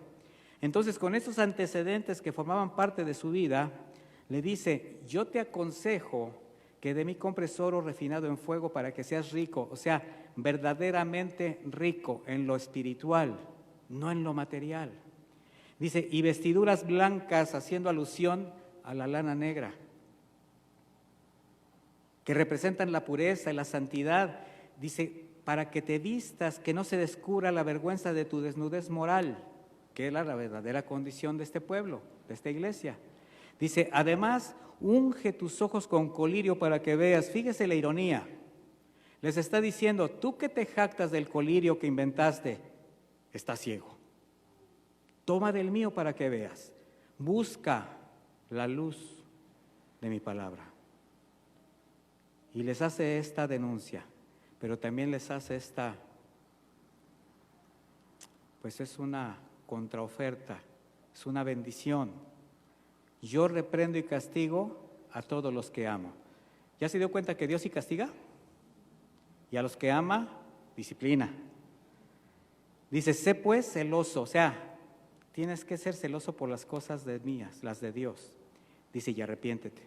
Entonces, con esos antecedentes que formaban parte de su vida, le dice, yo te aconsejo que de mí compres oro refinado en fuego para que seas rico, o sea, verdaderamente rico en lo espiritual, no en lo material. Dice, y vestiduras blancas, haciendo alusión a la lana negra, que representan la pureza y la santidad. Dice, para que te vistas, que no se descubra la vergüenza de tu desnudez moral, que es la verdadera condición de este pueblo, de esta iglesia. Dice, además, unge tus ojos con colirio para que veas. Fíjese la ironía. Les está diciendo, tú que te jactas del colirio que inventaste, estás ciego. Toma del mío para que veas. Busca la luz de mi palabra. Y les hace esta denuncia, pero también les hace esta, pues es una contraoferta, es una bendición. Yo reprendo y castigo a todos los que amo. ¿Ya se dio cuenta que Dios sí castiga? Y a los que ama, disciplina. Dice, sé pues celoso, o sea, tienes que ser celoso por las cosas mías, las de Dios. Dice, y arrepiéntete.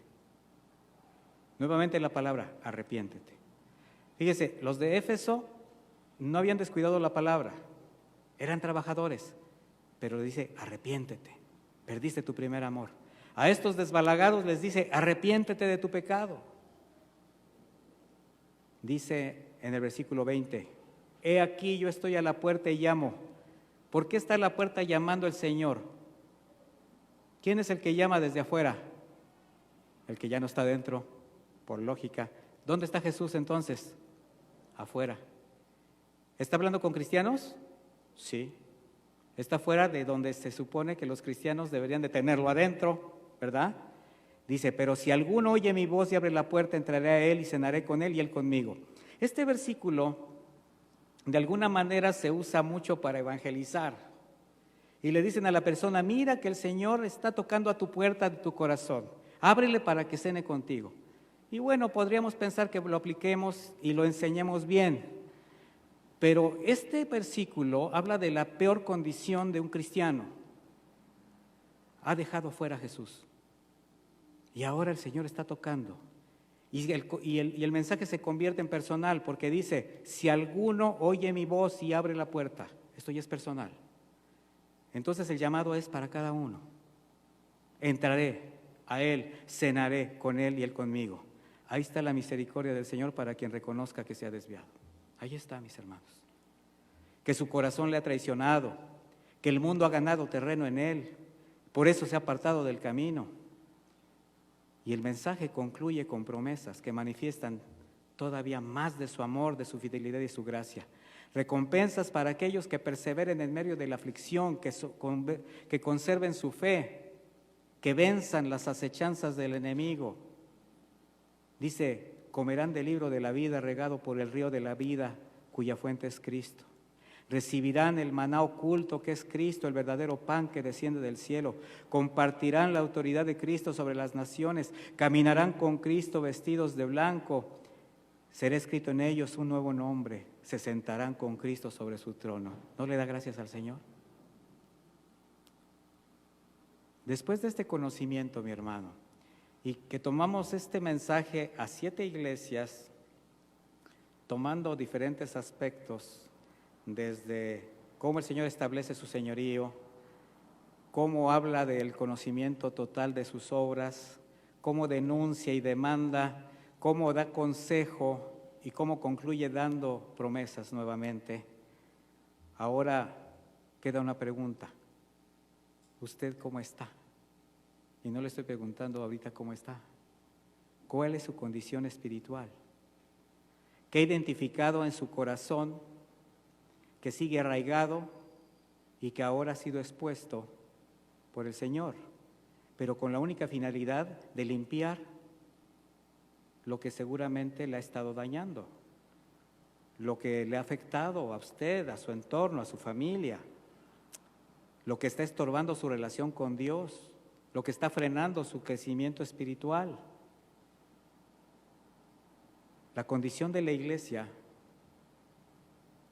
Nuevamente la palabra, arrepiéntete. Fíjese, los de Éfeso no habían descuidado la palabra, eran trabajadores, pero dice, arrepiéntete, perdiste tu primer amor. A estos desbalagados les dice, arrepiéntete de tu pecado. Dice en el versículo 20, he aquí yo estoy a la puerta y llamo. ¿Por qué está a la puerta llamando el Señor? ¿Quién es el que llama desde afuera? El que ya no está dentro, por lógica. ¿Dónde está Jesús entonces? Afuera. ¿Está hablando con cristianos? Sí. Está fuera de donde se supone que los cristianos deberían de tenerlo adentro, ¿verdad? Dice, pero si alguno oye mi voz y abre la puerta, entraré a él y cenaré con él y él conmigo. Este versículo de alguna manera se usa mucho para evangelizar. Y le dicen a la persona, mira que el Señor está tocando a tu puerta de tu corazón, ábrele para que cene contigo. Y bueno, podríamos pensar que lo apliquemos y lo enseñemos bien, pero este versículo habla de la peor condición de un cristiano. Ha dejado fuera a Jesús y ahora el Señor está tocando. Y el mensaje se convierte en personal porque dice, si alguno oye mi voz y abre la puerta, esto ya es personal. Entonces el llamado es para cada uno. Entraré a Él, cenaré con Él y Él conmigo. Ahí está la misericordia del Señor para quien reconozca que se ha desviado. Ahí está, mis hermanos. Que su corazón le ha traicionado, que el mundo ha ganado terreno en Él, por eso se ha apartado del camino. Y el mensaje concluye con promesas que manifiestan todavía más de su amor, de su fidelidad y su gracia. Recompensas para aquellos que perseveren en medio de la aflicción, que conserven su fe, que venzan las acechanzas del enemigo. Dice, comerán del libro de la vida regado por el río de la vida, cuya fuente es Cristo. Recibirán el maná oculto que es Cristo, el verdadero pan que desciende del cielo. Compartirán la autoridad de Cristo sobre las naciones. Caminarán con Cristo vestidos de blanco. Será escrito en ellos un nuevo nombre. Se sentarán con Cristo sobre su trono. ¿No le da gracias al Señor? Después de este conocimiento, mi hermano, y que tomamos este mensaje a 7 iglesias, tomando diferentes aspectos, desde cómo el Señor establece su señorío, cómo habla del conocimiento total de sus obras, cómo denuncia y demanda, cómo da consejo y cómo concluye dando promesas nuevamente. Ahora queda una pregunta. ¿Usted cómo está? Y no le estoy preguntando ahorita cómo está. ¿Cuál es su condición espiritual? ¿Qué ha identificado en su corazón que sigue arraigado y que ahora ha sido expuesto por el Señor, pero con la única finalidad de limpiar lo que seguramente le ha estado dañando, lo que le ha afectado a usted, a su entorno, a su familia, lo que está estorbando su relación con Dios, lo que está frenando su crecimiento espiritual? La condición de la iglesia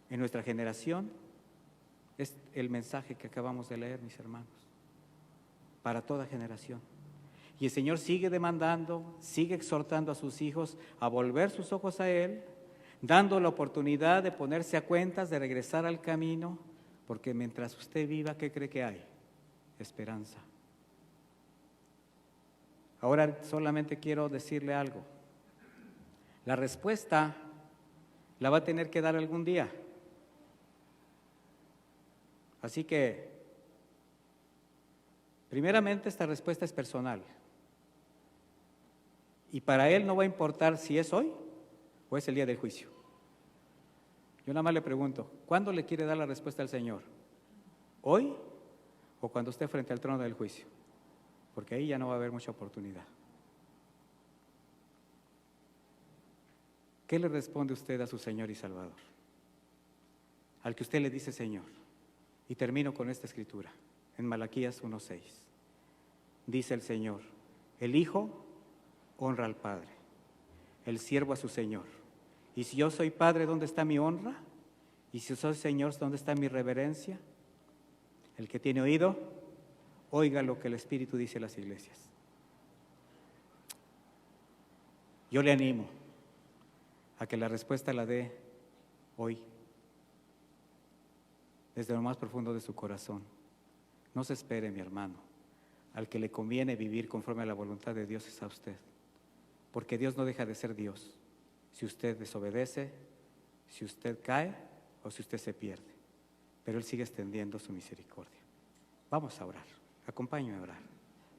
en nuestra generación es el mensaje que acabamos de leer, mis hermanos, para toda generación. Y el Señor sigue demandando, sigue exhortando a sus hijos a volver sus ojos a Él, dando la oportunidad de ponerse a cuentas, de regresar al camino, porque mientras usted viva, ¿qué cree que hay? Esperanza. Ahora solamente quiero decirle algo. La respuesta la va a tener que dar algún día. Así que, primeramente, esta respuesta es personal. Y para Él no va a importar si es hoy o es el día del juicio. Yo nada más le pregunto, ¿cuándo le quiere dar la respuesta al Señor? ¿Hoy o cuando esté frente al trono del juicio? Porque ahí ya no va a haber mucha oportunidad. ¿Qué le responde usted a su Señor y Salvador? Al que usted le dice Señor. Y termino con esta escritura, en Malaquías 1:6. Dice el Señor, el Hijo honra al Padre, el siervo a su Señor. Y si yo soy Padre, ¿dónde está mi honra? Y si soy Señor, ¿dónde está mi reverencia? El que tiene oído, oiga lo que el Espíritu dice a las iglesias. Yo le animo a que la respuesta la dé hoy, desde lo más profundo de su corazón. No se espere, mi hermano. Al que le conviene vivir conforme a la voluntad de Dios es a usted, porque Dios no deja de ser Dios si usted desobedece, si usted cae o si usted se pierde, pero Él sigue extendiendo su misericordia. Vamos a orar. Acompáñame a orar.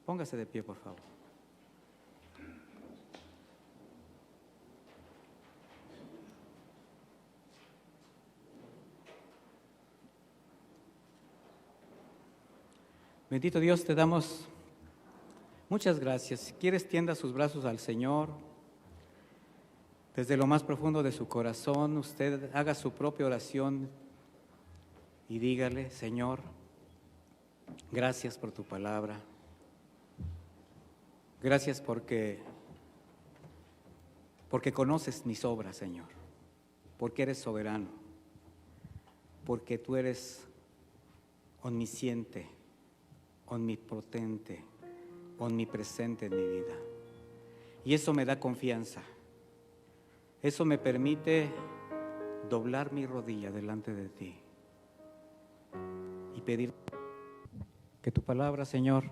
Póngase de pie, por favor. Bendito Dios, te damos muchas gracias. Si quieres, tienda sus brazos al Señor. Desde lo más profundo de su corazón, usted haga su propia oración y dígale, Señor, gracias por tu palabra. Gracias porque porque conoces mis obras, Señor, porque eres soberano, porque tú eres omnisciente, omnipotente, omnipresente en mi vida. Y eso me da confianza. Eso me permite doblar mi rodilla delante de ti y pedir que tu palabra, Señor,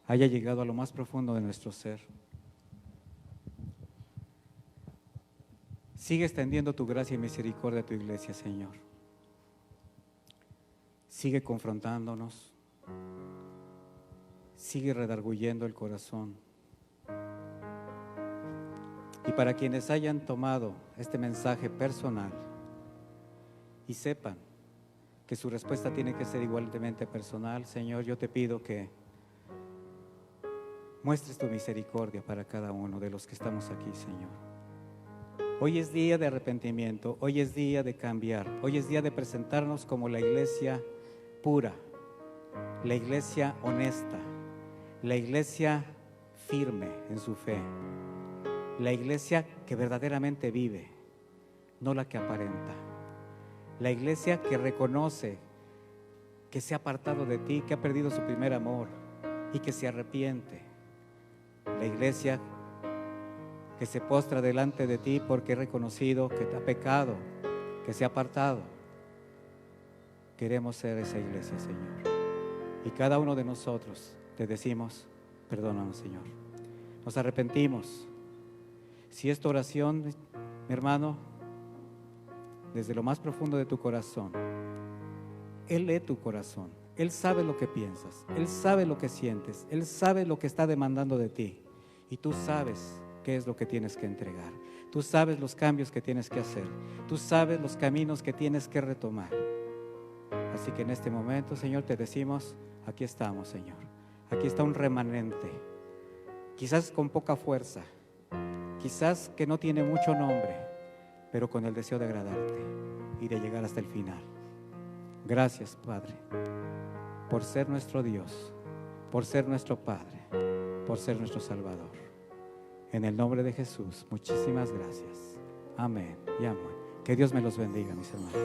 haya llegado a lo más profundo de nuestro ser. Sigue extendiendo tu gracia y misericordia a tu iglesia, Señor. Sigue confrontándonos. Sigue redarguyendo el corazón. Y para quienes hayan tomado este mensaje personal y sepan que su respuesta tiene que ser igualmente personal, Señor, yo te pido que muestres tu misericordia para cada uno de los que estamos aquí, Señor. Hoy es día de arrepentimiento, hoy es día de cambiar, hoy es día de presentarnos como la iglesia pura, la iglesia honesta, la iglesia firme en su fe, la iglesia que verdaderamente vive, no la que aparenta, la iglesia que reconoce que se ha apartado de ti, que ha perdido su primer amor y que se arrepiente, la iglesia que se postra delante de ti porque ha reconocido que te ha pecado, que se ha apartado. Queremos ser esa iglesia, Señor, y cada uno de nosotros te decimos: perdónanos, Señor, nos arrepentimos. Si es tu oración, mi hermano, desde lo más profundo de tu corazón, Él lee tu corazón, Él sabe lo que piensas, Él sabe lo que sientes, Él sabe lo que está demandando de ti, y tú sabes qué es lo que tienes que entregar, tú sabes los cambios que tienes que hacer, tú sabes los caminos que tienes que retomar. Así que en este momento, Señor, te decimos: aquí estamos, Señor, aquí está un remanente, quizás con poca fuerza, quizás que no tiene mucho nombre, pero con el deseo de agradarte y de llegar hasta el final. Gracias, Padre, por ser nuestro Dios, por ser nuestro Padre, por ser nuestro Salvador. En el nombre de Jesús, muchísimas gracias. Amén y amén. Que Dios me los bendiga, mis hermanos.